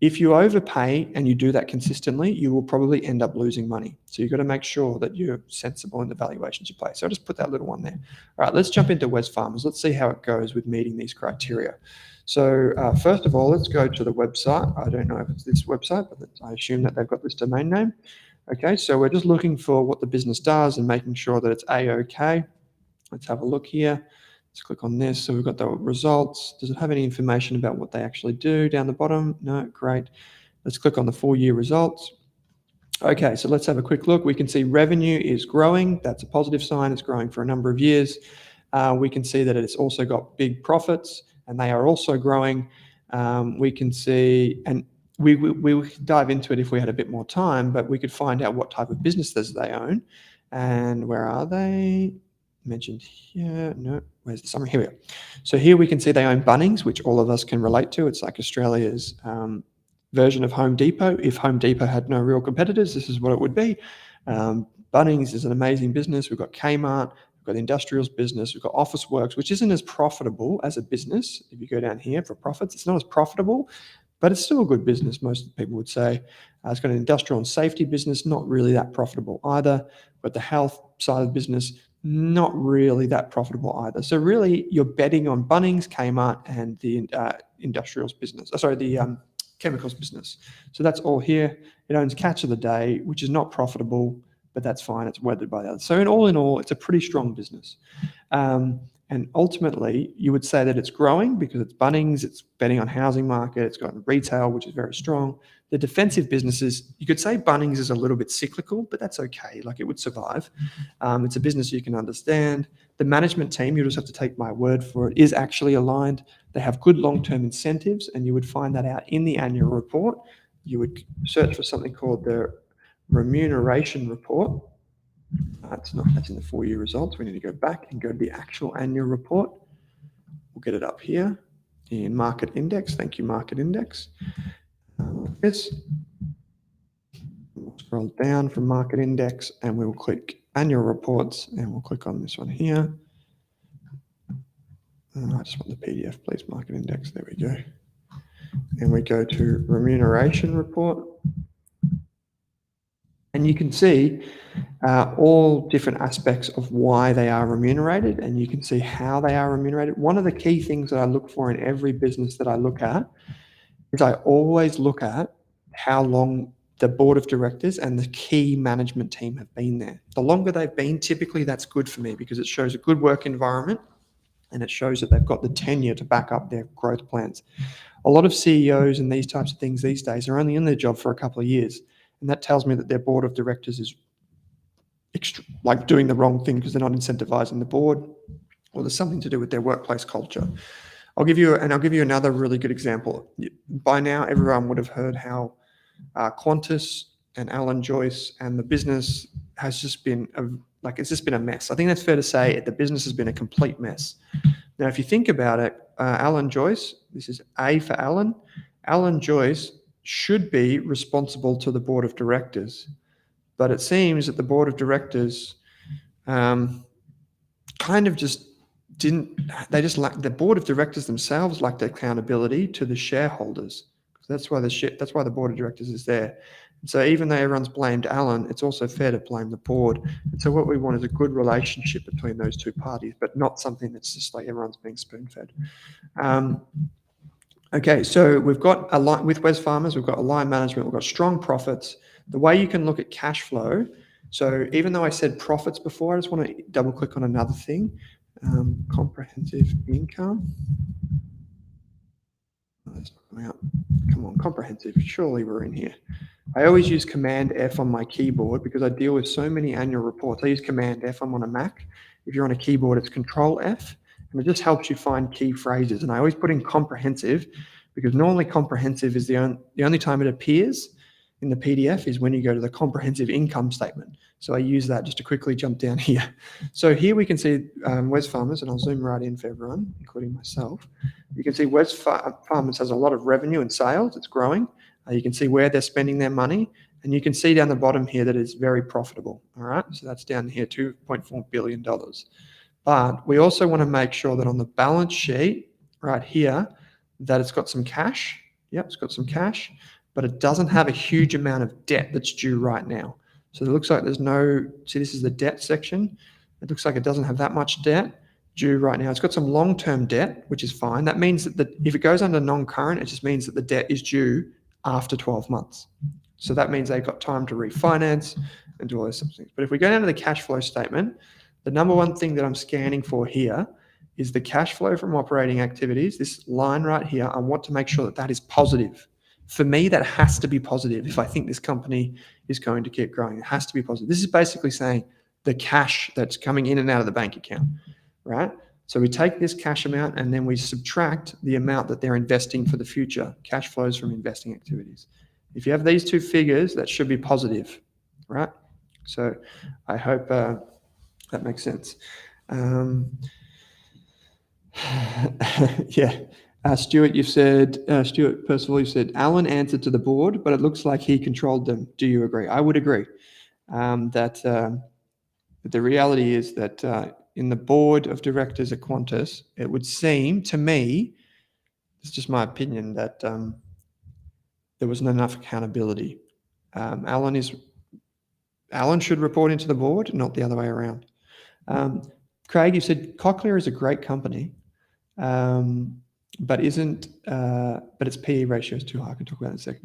If you overpay and you do that consistently, you will probably end up losing money. So you've got to make sure that you're sensible in the valuations you play. So I'll just put that little one there. All right, let's jump into Wesfarmers. Let's see how it goes with meeting these criteria. So first of all, let's go to the website. I don't know if it's this website, but I assume that they've got this domain name. Okay, so we're just looking for what the business does and making sure that it's A-OK. Let's have a look here. Let's click on this. So we've got the results. Does it have any information about what they actually do down the bottom? No, great. Let's click on the 4-year results. Okay, so let's have a quick look. We can see revenue is growing. That's a positive sign. It's growing for a number of years. We can see that it's also got big profits, and they are also growing. We can see, and we could dive into it if we had a bit more time, but we could find out what type of businesses they own. And where are they? Mentioned here. No, where's the summary? Here we go. So here we can see they own Bunnings, which all of us can relate to. It's like Australia's version of Home Depot. If Home Depot had no real competitors, this is what it would be. Bunnings is an amazing business. We've got Kmart, we've got the industrials business, we've got Officeworks, which isn't as profitable as a business. If you go down here for profits, it's not as profitable, but it's still a good business, most people would say. It's got an industrial and safety business, not really that profitable either. But the health side of the business, not really that profitable either. So really, you're betting on Bunnings, Kmart, and the industrials business. The chemicals business. So that's all here. It owns Catch of the Day, which is not profitable, but that's fine. It's weathered by the others. So in all, it's a pretty strong business. And ultimately, you would say that it's growing because it's Bunnings, it's betting on housing market, it's got retail, which is very strong. The defensive businesses, you could say Bunnings is a little bit cyclical, but that's okay. Like, it would survive. It's a business you can understand. The management team, you just have to take my word for it, is actually aligned. They have good long-term incentives, and you would find that out in the annual report. You would search for something called the remuneration report. That's in the 4-year results. We need to go back and go to the actual annual report. We'll get it up here in market index. Thank you, market index. This. We'll scroll down from market index, and we will click annual reports, and we'll click on this one here. I just want the PDF, please. Market index. There we go. And we go to remuneration report. And you can see all different aspects of why they are remunerated, and you can see how they are remunerated. One of the key things that I look for in every business that I look at is I always look at how long the board of directors and the key management team have been there. The longer they've been, typically that's good for me because it shows a good work environment and it shows that they've got the tenure to back up their growth plans. A lot of CEOs and these types of things these days are only in their job for a couple of years. And that tells me that their board of directors is like doing the wrong thing because they're not incentivizing the board, or there's something to do with their workplace culture. I'll give you another really good example. By now, everyone would have heard how Qantas and Alan Joyce and the business has just been it's just been a mess. I think that's fair to say. The business has been a complete mess. Now, if you think about it, Alan Joyce, this is A for Alan. Alan Joyce should be responsible to the board of directors, but it seems that the board of directors kind of just the board of directors themselves lacked accountability to the shareholders. That's why the board of directors is there. And so even though everyone's blamed Alan, it's also fair to blame the board. And so what we want is a good relationship between those two parties, but not something that's just like everyone's being spoon-fed. Okay, so we've got with Wesfarmers, we've got aligned management, we've got strong profits. The way you can look at cash flow, so even though I said profits before, I just want to double click on another thing, comprehensive income. That's not coming up. Come on, comprehensive. Surely we're in here. I always use Command F on my keyboard because I deal with so many annual reports. I use Command F. I'm on a Mac. If you're on a keyboard, it's Control F, and it just helps you find key phrases. And I always put in comprehensive because normally comprehensive is the only time it appears in the PDF is when you go to the comprehensive income statement. So I use that just to quickly jump down here. So here we can see Wesfarmers, and I'll zoom right in for everyone, including myself. You can see Wesfarmers has a lot of revenue and sales. It's growing. You can see where they're spending their money, and you can see down the bottom here that it's very profitable. All right, so that's down here, $2.4 billion. But we also want to make sure that on the balance sheet right here, that it's got some cash. Yep, it's got some cash, but it doesn't have a huge amount of debt that's due right now. So it looks like there's no, see, this is the debt section. It looks like it doesn't have that much debt due right now. It's got some long-term debt, which is fine. That means that if it goes under non-current, it just means that the debt is due after 12 months. So that means they've got time to refinance and do all those things. But if we go down to the cash flow statement, the number one thing that I'm scanning for here is the cash flow from operating activities. This line right here, I want to make sure that that is positive. For me, that has to be positive if I think this company is going to keep growing. It has to be positive. This is basically saying the cash that's coming in and out of the bank account, right? So we take this cash amount and then we subtract the amount that they're investing for the future, cash flows from investing activities. If you have these two figures, that should be positive, right? So I hope that makes sense. Yeah. Stuart, you've said, Stuart, first of all, you said Alan answered to the board, but it looks like he controlled them. Do you agree? I would agree that the reality is that in the board of directors at Qantas, it would seem to me, it's just my opinion, that there wasn't enough accountability. Alan should report into the board, not the other way around. Craig, you said Cochlear is a great company. But its PE ratio is too high. I can talk about that in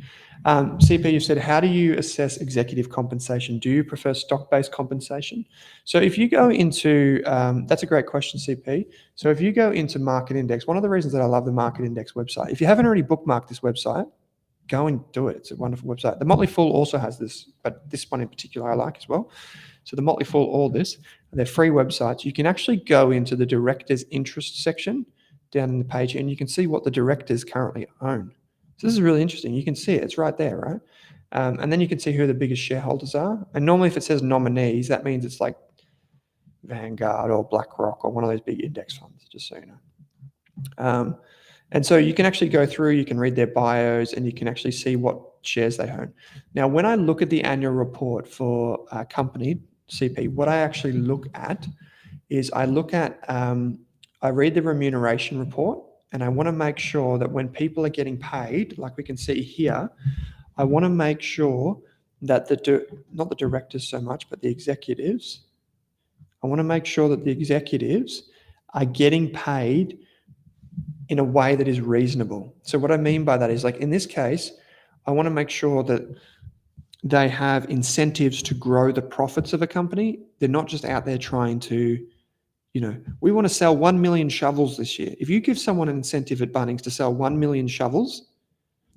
a second. CP, you said, how do you assess executive compensation? Do you prefer stock-based compensation? So if you go into, that's a great question, CP. So if you go into Market Index, one of the reasons that I love the Market Index website, if you haven't already bookmarked this website, go and do it. It's a wonderful website. The Motley Fool also has this, but this one in particular I like as well. So the Motley Fool, all this, they're free websites. You can actually go into the director's interest section down in the page, and you can see what the directors currently own. So this is really interesting. You can see it. It's right there, right? And then you can see who the biggest shareholders are. And normally if it says nominees, that means it's like Vanguard or BlackRock or one of those big index funds, just so you know. And so you can actually go through, you can read their bios, and you can actually see what shares they own. Now, when I look at the annual report for a company, CP, what I actually look at is I look at, I read the remuneration report, and I want to make sure that when people are getting paid, like we can see here, I want to make sure that not the directors so much, but the executives, I want to make sure that the executives are getting paid in a way that is reasonable. So what I mean by that is, like in this case, I want to make sure that they have incentives to grow the profits of a company. They're not just out there trying to, we want to sell 1 million shovels this year. If you give someone an incentive at Bunnings to sell 1 million shovels,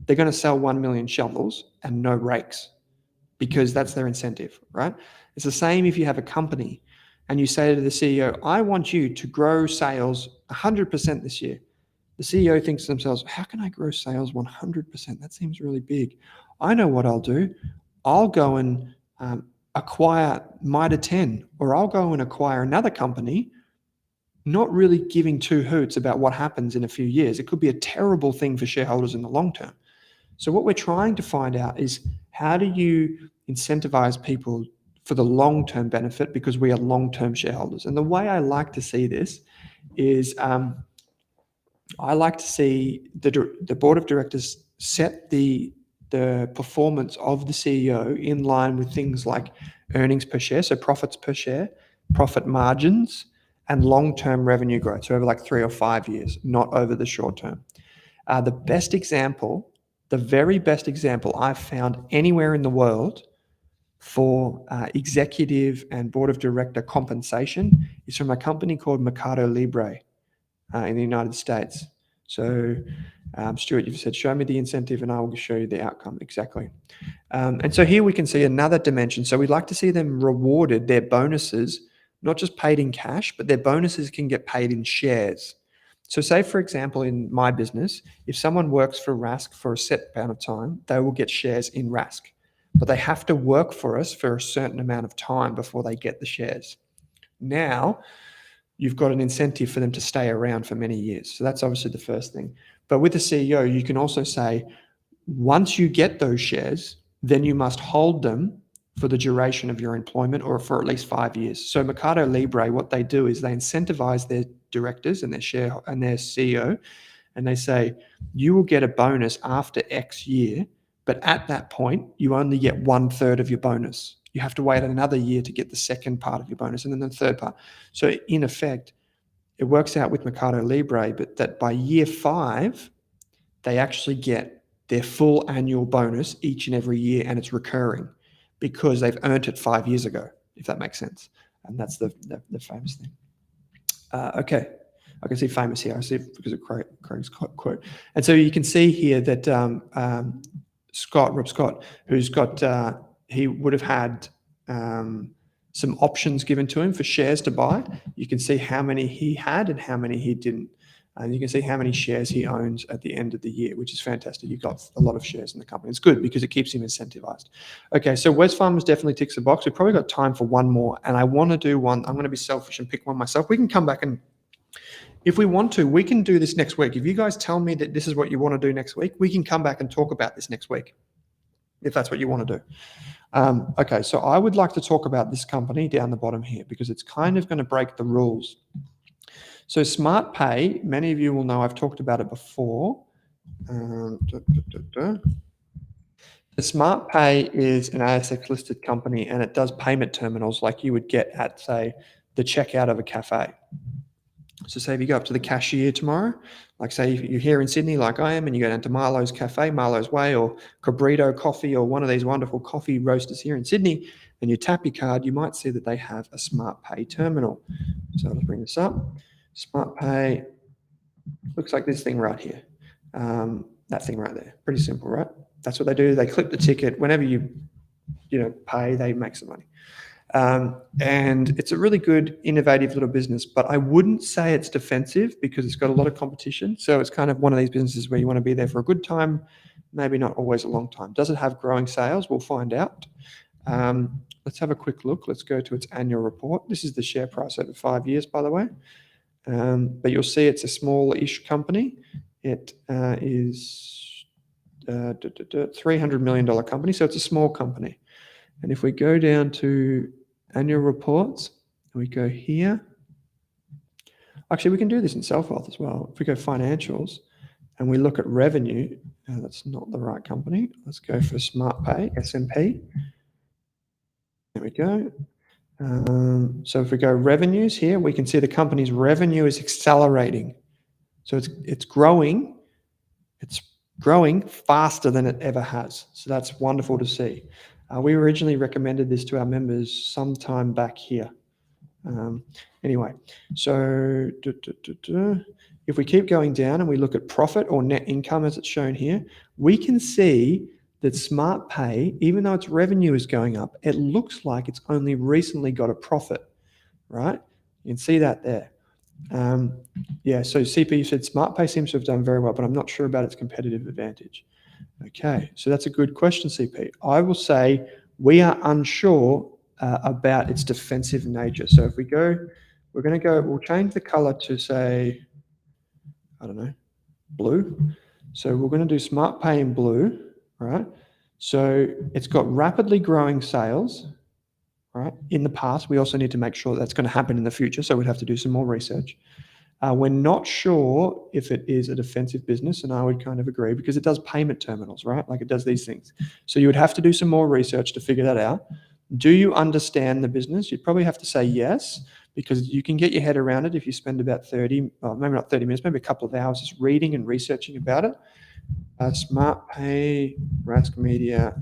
they're going to sell 1 million shovels and no rakes, because that's their incentive, right? It's the same if you have a company and you say to the CEO, I want you to grow sales 100% this year. The CEO thinks to themselves, how can I grow sales 100%? That seems really big. I know what I'll do. I'll go and acquire Mitre 10, or I'll go and acquire another company, not really giving two hoots about what happens in a few years. It could be a terrible thing for shareholders in the long term. So what we're trying to find out is, how do you incentivize people for the long-term benefit, because we are long-term shareholders? And the way I like to see this is I like to see the board of directors set the performance of the CEO in line with things like earnings per share, so profits per share, profit margins, and long-term revenue growth, so over like 3 or 5 years, not over the short term. The best example, the very best example I've found anywhere in the world for executive and board of director compensation is from a company called Mercado Libre in the United States. So, Stuart, you've said, show me the incentive and I will show you the outcome. Exactly. And so here we can see another dimension. So we'd like to see them rewarded, their bonuses, not just paid in cash, but their bonuses can get paid in shares. So say, for example, in my business, if someone works for Rask for a set amount of time, they will get shares in Rask. But they have to work for us for a certain amount of time before they get the shares. Now, you've got an incentive for them to stay around for many years. So that's obviously the first thing. But with the CEO, you can also say, once you get those shares, then you must hold them for the duration of your employment or for at least 5 years. So Mercado Libre, what they do is they incentivize their directors and their CEO, and they say, you will get a bonus after X year, but at that point, you only get 1/3 of your bonus. You have to wait another year to get the second part of your bonus and then the third part. So in effect, it works out with Mercado Libre, but that by year 5, they actually get their full annual bonus each and every year, and it's recurring because they've earned it 5 years ago, if that makes sense. And that's the famous thing. Okay, I can see famous here. I see it because of Craig's quote. And so you can see here that Rob Scott, who's got, he would have had some options given to him for shares to buy. You can see how many he had and how many he didn't. And you can see how many shares he owns at the end of the year, which is fantastic. You've got a lot of shares in the company. It's good because it keeps him incentivized. Okay, so Wesfarmers definitely ticks the box. We've probably got time for one more, and I want to do one. I'm going to be selfish and pick one myself. We can come back and, if we want to, we can do this next week. If you guys tell me that this is what you want to do next week, we can come back and talk about this next week, if that's what you want to do. Okay, so I would like to talk about this company down the bottom here because it's kind of going to break the rules. So Smart Pay, many of you will know I've talked about it before. The Smart Pay is an ASX listed company and it does payment terminals like you would get at, say, the checkout of a cafe. So say if you go up to the cashier tomorrow, like say you're here in Sydney like I am and you go down to Marlowe's Cafe, Marlowe's Way or Cabrito Coffee or one of these wonderful coffee roasters here in Sydney and you tap your card, you might see that they have a Smart Pay terminal. So let's bring this up. Smart Pay looks like this thing right here. That thing right there. Pretty simple, right? That's what they do. They clip the ticket. Whenever you pay, they make some money. And it's a really good, innovative little business, but I wouldn't say it's defensive because it's got a lot of competition. So it's kind of one of these businesses where you want to be there for a good time, maybe not always a long time. Does it have growing sales? We'll find out. Let's have a quick look. Let's go to its annual report. This is the share price over 5 years, by the way. But you'll see it's a small-ish company. It is $300 million company, so it's a small company. And if we go down to annual reports, and we go here, actually we can do this in Self-Wealth as well. If we go financials, and we look at revenue, that's not the right company. Let's go for Smart Pay, SMP. There we go. So if we go revenues here, we can see the company's revenue is accelerating. So it's growing. It's growing faster than it ever has. So that's wonderful to see. We originally recommended this to our members sometime back here. Anyway, so if we keep going down and we look at profit or net income as it's shown here, we can see that Smart Pay, even though its revenue is going up, it looks like it's only recently got a profit, right? You can see that there. Yeah, so CP, you said Smart Pay seems to have done very well, but I'm not sure about its competitive advantage. Okay, so that's a good question, CP. I will say we are unsure about its defensive nature. So if we go, we'll change the color to say, I don't know, blue. So we're going to do Smart Pay in blue. Right, so it's got rapidly growing sales, right? In the past, we also need to make sure that's going to happen in the future, so we'd have to do some more research. We're not sure if it is a defensive business, and I would kind of agree because it does payment terminals, right? Like it does these things. So you would have to do some more research to figure that out. Do you understand the business? You'd probably have to say yes, because you can get your head around it if you spend about 30, well, maybe not 30 minutes, maybe a couple of hours just reading and researching about it. Smart Pay, Rask Media.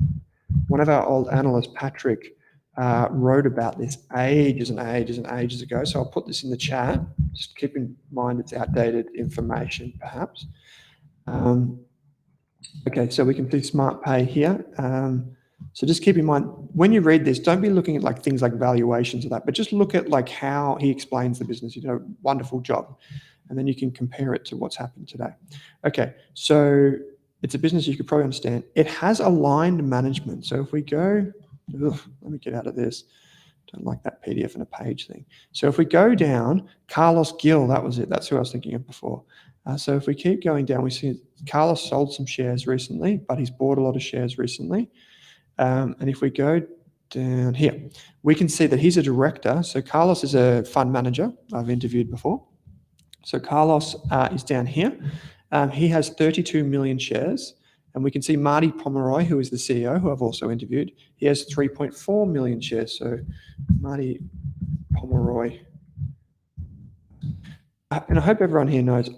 One of our old analysts, Patrick, wrote about this ages and ages and ages ago. So I'll put this in the chat. Just keep in mind it's outdated information, perhaps. Okay, so we can see Smart Pay here. So just keep in mind, when you read this, don't be looking at like things like valuations of that, but just look at like how he explains the business. You know, wonderful job. And then you can compare it to what's happened today. Okay, so it's a business you could probably understand. It has aligned management. So if we go, let me get out of this. Don't like that PDF and a page thing. So if we go down, Carlos Gil, that was it. That's who I was thinking of before. So if we keep going down, we see Carlos sold some shares recently, but he's bought a lot of shares recently. And if we go down here, we can see that he's a director. So Carlos is a fund manager I've interviewed before. So Carlos is down here. He has 32 million shares. And we can see Marty Pomeroy, who is the CEO, who I've also interviewed. He has 3.4 million shares. So Marty Pomeroy. And I hope everyone here knows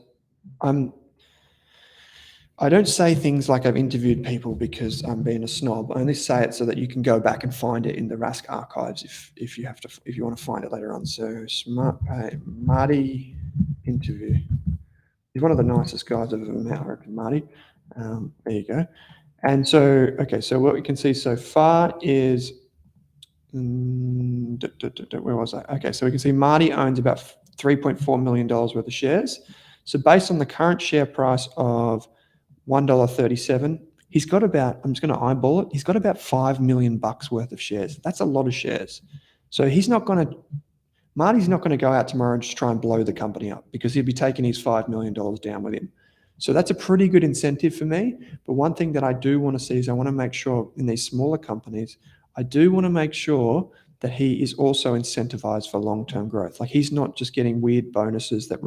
I don't say things like I've interviewed people because I'm being a snob. I only say it so that you can go back and find it in the Rask archives if you want to find it later on. So Smart Pay, Marty interview. He's one of the nicest guys I've ever met, I reckon, Marty. There you go. And so, okay, so what we can see so far is, where was I? Okay, so we can see Marty owns about $3.4 million worth of shares. So based on the current share price of $1.37, he's got about, I'm just going to eyeball it, he's got about $5 million worth of shares. That's a lot of shares. So Marty's not going to go out tomorrow and just try and blow the company up because he'll be taking his $5 million down with him. So that's a pretty good incentive for me. But one thing that I do want to see is I want to make sure in these smaller companies, I do want to make sure that he is also incentivized for long-term growth. Like he's not just getting weird bonuses that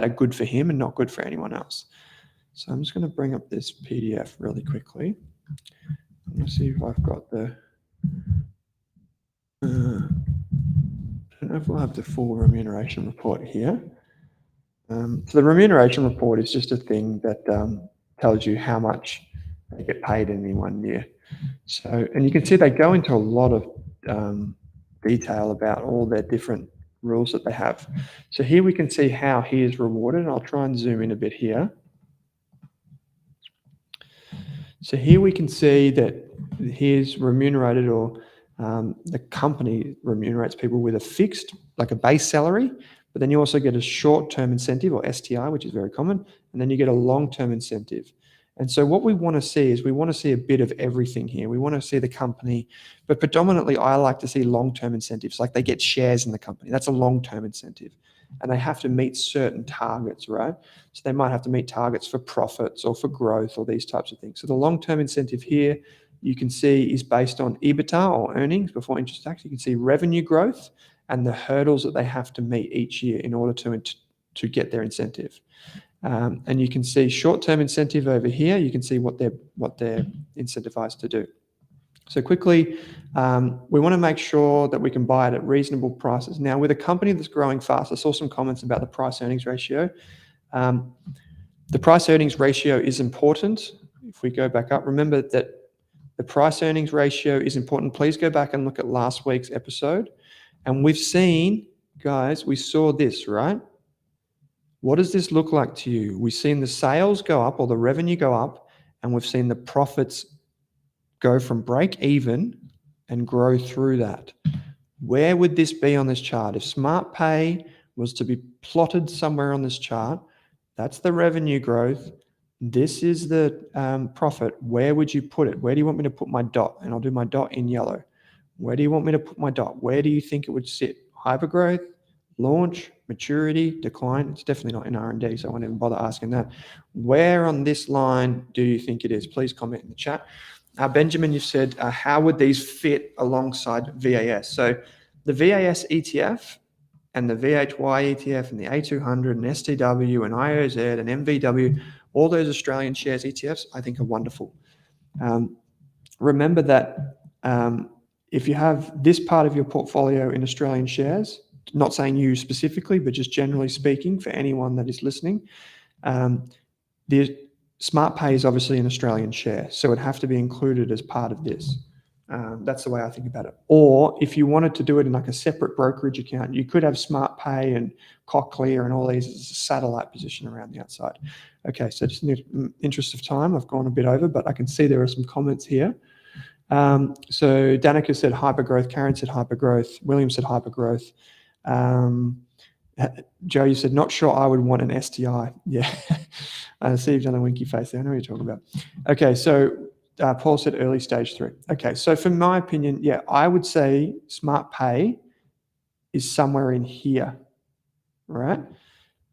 are good for him and not good for anyone else. So I'm just going to bring up this PDF really quickly. I'm going to see if I've got the... I don't know if we'll have the full remuneration report here. So the remuneration report is just a thing that tells you how much they get paid in any one year. So, and you can see they go into a lot of detail about all their different rules that they have. So here we can see how he is rewarded. I'll try and zoom in a bit here. So here we can see that he is remunerated, or the company remunerates people with a fixed, like a base salary, but then you also get a short-term incentive, or STI, which is very common, and then you get a long-term incentive. And so what we want to see is we want to see a bit of everything here. We want to see the company, but predominantly I like to see long-term incentives, like they get shares in the company. That's a long-term incentive. And they have to meet certain targets, right? So they might have to meet targets for profits or for growth or these types of things. So the long-term incentive here, you can see, is based on EBITDA, or earnings before interest tax. You can see revenue growth and the hurdles that they have to meet each year in order to get their incentive. And you can see short-term incentive over here. You can see what they're incentivized to do. So quickly, we want to make sure that we can buy it at reasonable prices. Now, with a company that's growing fast, I saw some comments about the price-earnings ratio. The price-earnings ratio is important. If we go back up, remember that the price-earnings ratio is important. Please go back and look at last week's episode. And we've seen, guys, we saw this, right? What does this look like to you? We've seen the sales go up, or the revenue go up, and we've seen the profits go from break even and grow through that. Where would this be on this chart? If Smart Pay was to be plotted somewhere on this chart, that's the revenue growth. This is the profit. Where would you put it? Where do you want me to put my dot? And I'll do my dot in yellow. Where do you want me to put my dot? Where do you think it would sit? Hypergrowth, launch, maturity, decline? It's definitely not in R&D, so I won't even bother asking that. Where on this line do you think it is? Please comment in the chat. Benjamin, you've said, how would these fit alongside VAS? So the VAS ETF and the VHY ETF and the A200 and STW and IOZ and MVW, all those Australian shares ETFs, I think are wonderful. Remember that if you have this part of your portfolio in Australian shares, not saying you specifically, but just generally speaking for anyone that is listening, the Smart Pay is obviously an Australian share, so it'd have to be included as part of this. That's the way I think about it. Or if you wanted to do it in like a separate brokerage account, you could have SmartPay and Cochlear and all these as a satellite position around the outside. Okay, so just in the interest of time, I've gone a bit over, but I can see there are some comments here. So Danica said hypergrowth, Karen said hypergrowth, William said hypergrowth. Joe, you said, not sure I would want an STI. Yeah, I see you've done a winky face there. I know what you're talking about. Okay, so Paul said early stage 3. Okay, so from my opinion, yeah, I would say SmartPay is somewhere in here, right?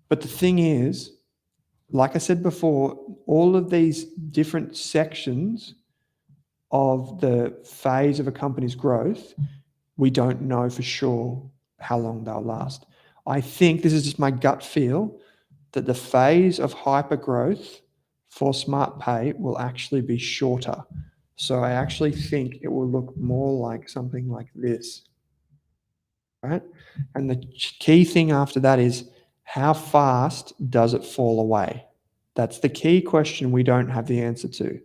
But the thing is, like I said before, all of these different sections of the phase of a company's growth, we don't know for sure how long they'll last. I think, this is just my gut feel, that the phase of hypergrowth for SmartPay will actually be shorter. So I actually think it will look more like something like this, right? And the key thing after that is, how fast does it fall away? That's the key question we don't have the answer to.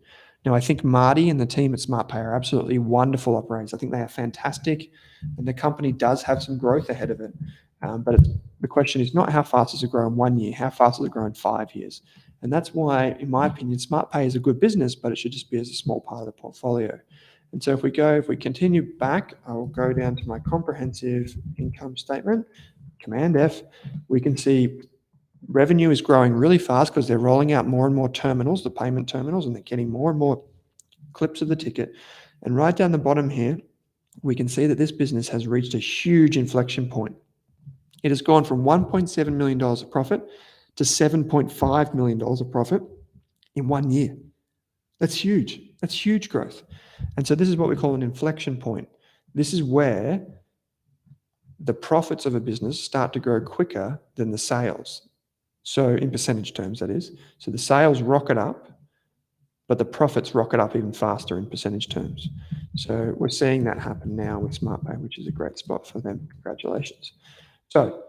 Now, I think Marty and the team at SmartPay are absolutely wonderful operators. I think they are fantastic, and the company does have some growth ahead of it. But the question is not how fast does it grow in 1 year, how fast does it grow in 5 years? And that's why, in my opinion, SmartPay is a good business, but it should just be as a small part of the portfolio. And so if we continue back, I will go down to my comprehensive income statement, Command F, we can see revenue is growing really fast because they're rolling out more and more terminals, the payment terminals, and they're getting more and more clips of the ticket. And right down the bottom here, we can see that this business has reached a huge inflection point. It has gone from $1.7 million of profit to $7.5 million of profit in 1 year. That's huge. That's huge growth. And so this is what we call an inflection point. This is where the profits of a business start to grow quicker than the sales. So in percentage terms, that is. So the sales rocket up, but the profits rocket up even faster in percentage terms. So we're seeing that happen now with SmartPay, which is a great spot for them. Congratulations. So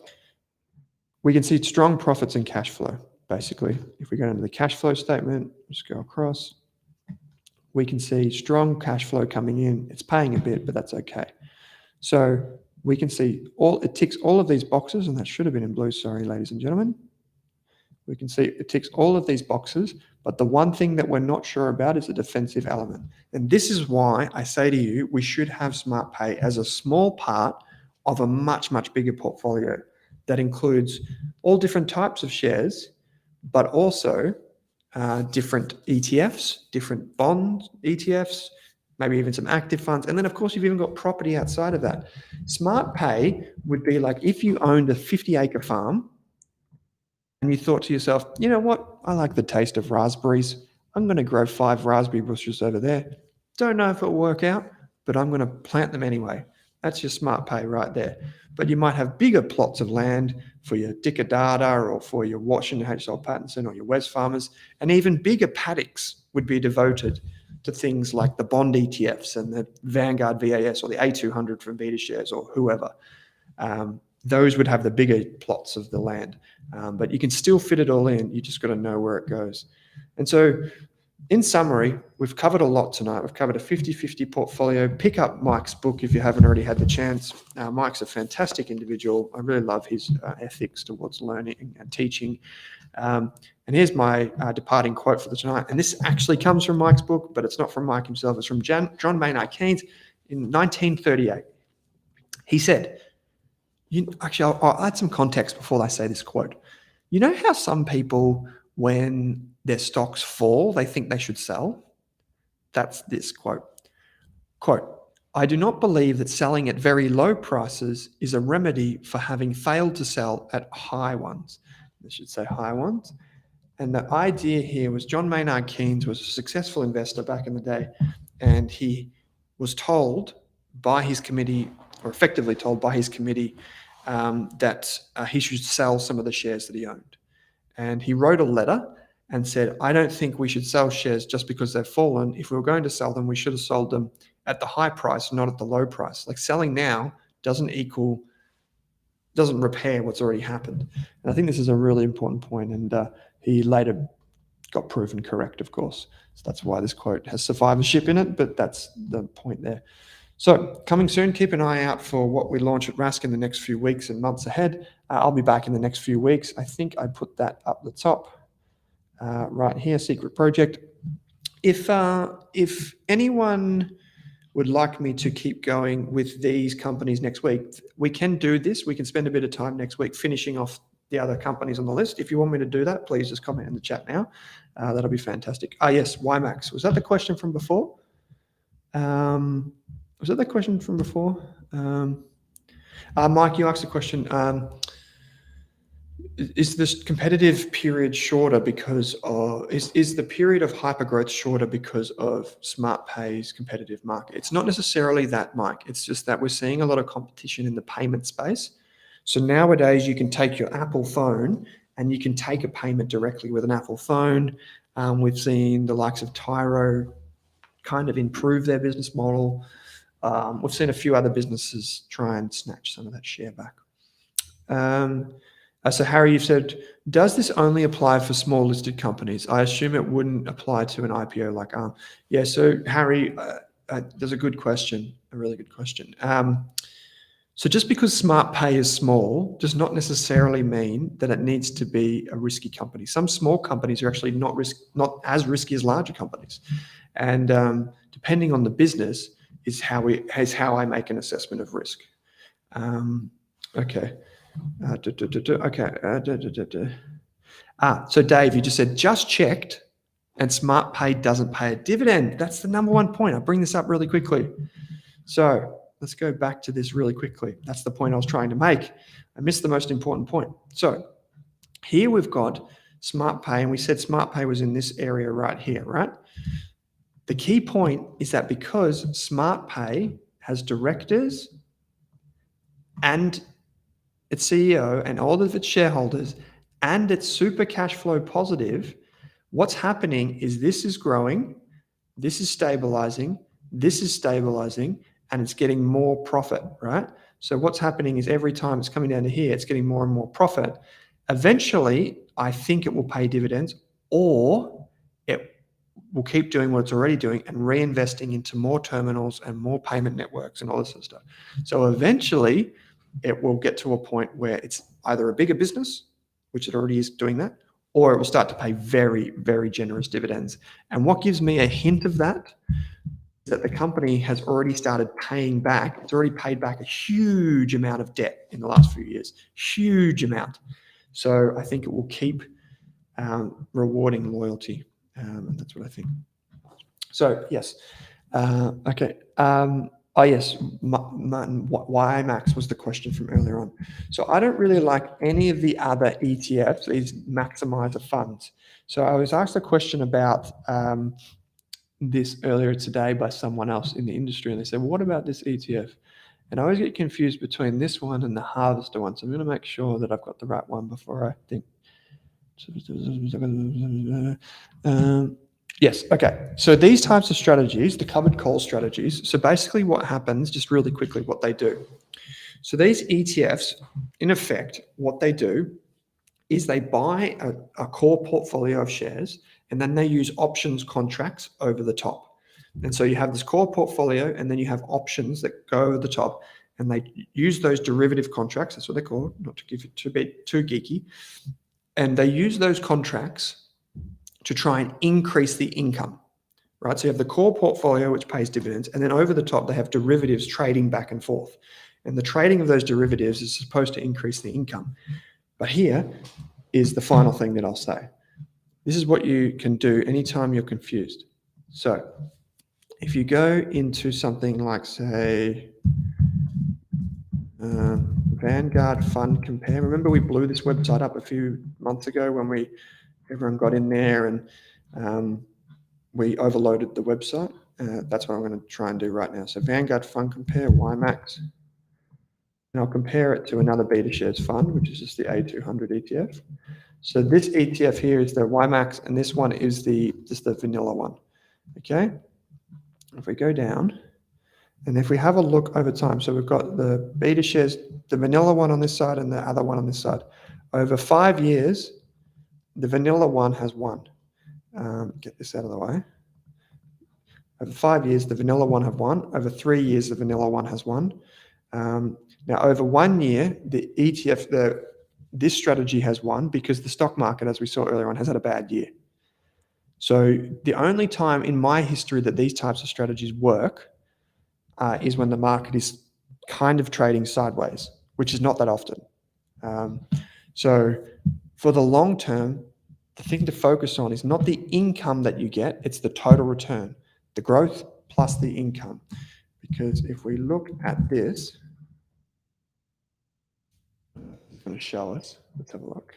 we can see strong profits and cash flow, basically. If we go into the cash flow statement, just go across, we can see strong cash flow coming in. It's paying a bit, but that's okay. So we can see it ticks all of these boxes, and that should have been in blue, sorry, ladies and gentlemen. We can see it ticks all of these boxes, but the one thing that we're not sure about is the defensive element. And this is why I say to you, we should have SmartPay as a small part of a much, much bigger portfolio that includes all different types of shares, but also different ETFs, different bond ETFs, maybe even some active funds. And then, of course, you've even got property outside of that. SmartPay would be like if you owned a 50-acre farm and you thought to yourself, you know what, I like the taste of raspberries. I'm going to grow 5 raspberry bushes over there. Don't know if it'll work out, but I'm going to plant them anyway. That's your SmartPay right there. But you might have bigger plots of land for your Dicker Data or for your Washington H.L. Pattinson or your Wesfarmers, and even bigger paddocks would be devoted to things like the bond ETFs and the Vanguard VAS or the A200 from BetaShares or whoever. Those would have the bigger plots of the land, but you can still fit it all in. You just got to know where it goes. And so in summary, we've covered a lot tonight. We've covered a 50-50 portfolio. Pick up Mike's book if you haven't already had the chance. Mike's a fantastic individual. I really love his ethics towards learning and teaching. And here's my departing quote for the tonight. And this actually comes from Mike's book, but it's not from Mike himself. It's from John Maynard Keynes in 1938. He said, actually, I'll add some context before I say this quote. You know how some people, when their stocks fall, they think they should sell? That's this quote. Quote, I do not believe that selling at very low prices is a remedy for having failed to sell at high ones. I should say high ones. And the idea here was John Maynard Keynes was a successful investor back in the day, and he was told by his committee, or effectively told by his committee, that he should sell some of the shares that he owned. And he wrote a letter and said, I don't think we should sell shares just because they've fallen. If we were going to sell them, we should have sold them at the high price, not at the low price. Like selling now doesn't repair what's already happened. And I think this is a really important point, and he later got proven correct, of course. So that's why this quote has survivorship in it, but that's the point there. So coming soon, keep an eye out for what we launch at Rask in the next few weeks and months ahead. I'll be back in the next few weeks. I think I put that up the top right here, secret project. If anyone would like me to keep going with these companies next week, we can do this. We can spend a bit of time next week finishing off the other companies on the list. If you want me to do that, please just comment in the chat now. That'll be fantastic. Yes, WiMAX. Was that the question from before? Was that the question from before? Mike, you asked a question. Is this competitive period shorter because of, is the period of hypergrowth shorter because of SmartPay's competitive market? It's not necessarily that, Mike. It's just that we're seeing a lot of competition in the payment space. So nowadays you can take your Apple phone and you can take a payment directly with an Apple phone. We've seen the likes of Tyro kind of improve their business model. We've seen a few other businesses try and snatch some of that share back. So Harry, you've said, does this only apply for small listed companies? I assume it wouldn't apply to an IPO like ARM. Yeah, so Harry, there's a good question, a really good question. So just because SmartPay is small does not necessarily mean that it needs to be a risky company. Some small companies are actually not as risky as larger companies. And depending on the business is how I make an assessment of risk. Okay. So Dave, you just said, just checked and SmartPay doesn't pay a dividend. That's the number one point. I'll bring this up really quickly. So let's go back to this really quickly. That's the point I was trying to make. I missed the most important point. So here we've got SmartPay, and we said SmartPay was in this area right here, right? The key point is that because SmartPay has directors and its CEO and all of its shareholders, and it's super cash flow positive, what's happening is this is growing, this is stabilizing, and it's getting more profit, right? So what's happening is every time it's coming down to here, it's getting more and more profit. Eventually, I think it will pay dividends, or it will keep doing what it's already doing and reinvesting into more terminals and more payment networks and all this sort of stuff. So eventually, it will get to a point where it's either a bigger business, which it already is doing that, or it will start to pay very, very generous dividends. And what gives me a hint of that is that the company has already started paying back. It's already paid back a huge amount of debt in the last few years, huge amount. So I think it will keep rewarding loyalty. And that's what I think. So yes, okay. Yes, Martin, WiMAX was the question from earlier on. So I don't really like any of the other ETFs, these maximizer funds. So I was asked a question about this earlier today by someone else in the industry, and they said, well, what about this ETF? And I always get confused between this one and the harvester one. So I'm going to make sure that I've got the right one before I think. Yes, okay. So these types of strategies, the covered call strategies, so basically what happens, just really quickly, what they do. So these ETFs, in effect, what they do is they buy a core portfolio of shares, and then they use options contracts over the top. And so you have this core portfolio, and then you have options that go over the top, and they use those derivative contracts, that's what they're called, not to give it too geeky, and they use those contracts to try and increase the income, right? So you have the core portfolio, which pays dividends, and then over the top, they have derivatives trading back and forth. And the trading of those derivatives is supposed to increase the income. But here is the final thing that I'll say. This is what you can do anytime you're confused. So if you go into something like, say, Vanguard Fund Compare. Remember we blew this website up a few months ago when everyone got in there and we overloaded the website. That's what I'm going to try and do right now. So Vanguard Fund Compare, WiMAX. And I'll compare it to another beta shares fund, which is just the A200 ETF. So this ETF here is the WiMAX, and this one is just the vanilla one. Okay. If we go down, and if we have a look over time, so we've got the beta shares, the vanilla one on this side and the other one on this side. Over 5 years, the vanilla one has won. Get this out of the way. Over 5 years, the vanilla one have won. Over 3 years, the vanilla one has won. Now, over 1 year, the ETF, this strategy has won because the stock market, as we saw earlier on, has had a bad year. So the only time in my history that these types of strategies work is when the market is kind of trading sideways, which is not that often. So for the long term, the thing to focus on is not the income that you get, it's the total return, the growth plus the income. Because if we look at this, it's going to show us. Let's have a look.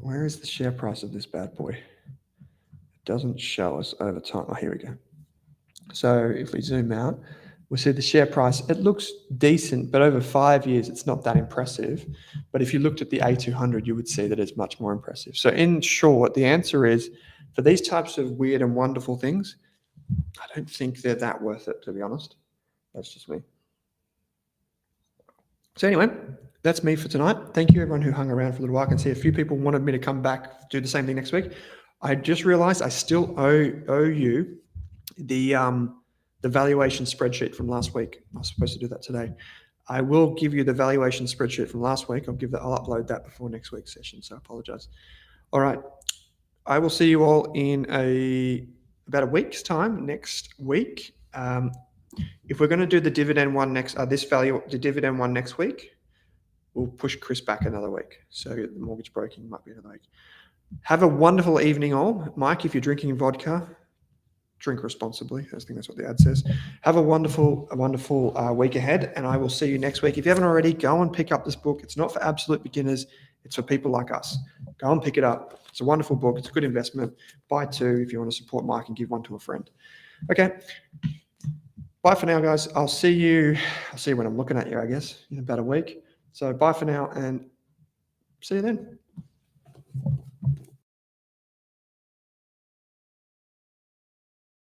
Where is the share price of this bad boy? It doesn't show us over time. Oh, here we go. So if we zoom out, we see the share price. It looks decent, but over 5 years, it's not that impressive. But if you looked at the A200, you would see that it's much more impressive. So in short, the answer is for these types of weird and wonderful things, I don't think they're that worth it, to be honest. That's just me. So anyway, that's me for tonight. Thank you everyone who hung around for a little while. I can see a few people wanted me to come back, do the same thing next week. I just realized I still owe you the valuation spreadsheet from last week. I was supposed to do that today. I will give you the valuation spreadsheet from last week. I'll upload that before next week's session, so I apologize. All right. I will see you all in about a week's time next week. If we're going to do the dividend one next, the dividend one next week, we'll push Chris back another week. So the mortgage broking might be another week. Have a wonderful evening all. Mike, if you're drinking vodka, drink responsibly. I think that's what the ad says. Have a wonderful week ahead, and I will see you next week. If you haven't already, go and pick up this book. It's not for absolute beginners. It's for people like us. Go and pick it up. It's a wonderful book. It's a good investment. Buy 2 if you want to support Mike and give 1 to a friend. Okay. Bye for now, guys. I'll see you when I'm looking at you, I guess, in about a week. So bye for now and see you then.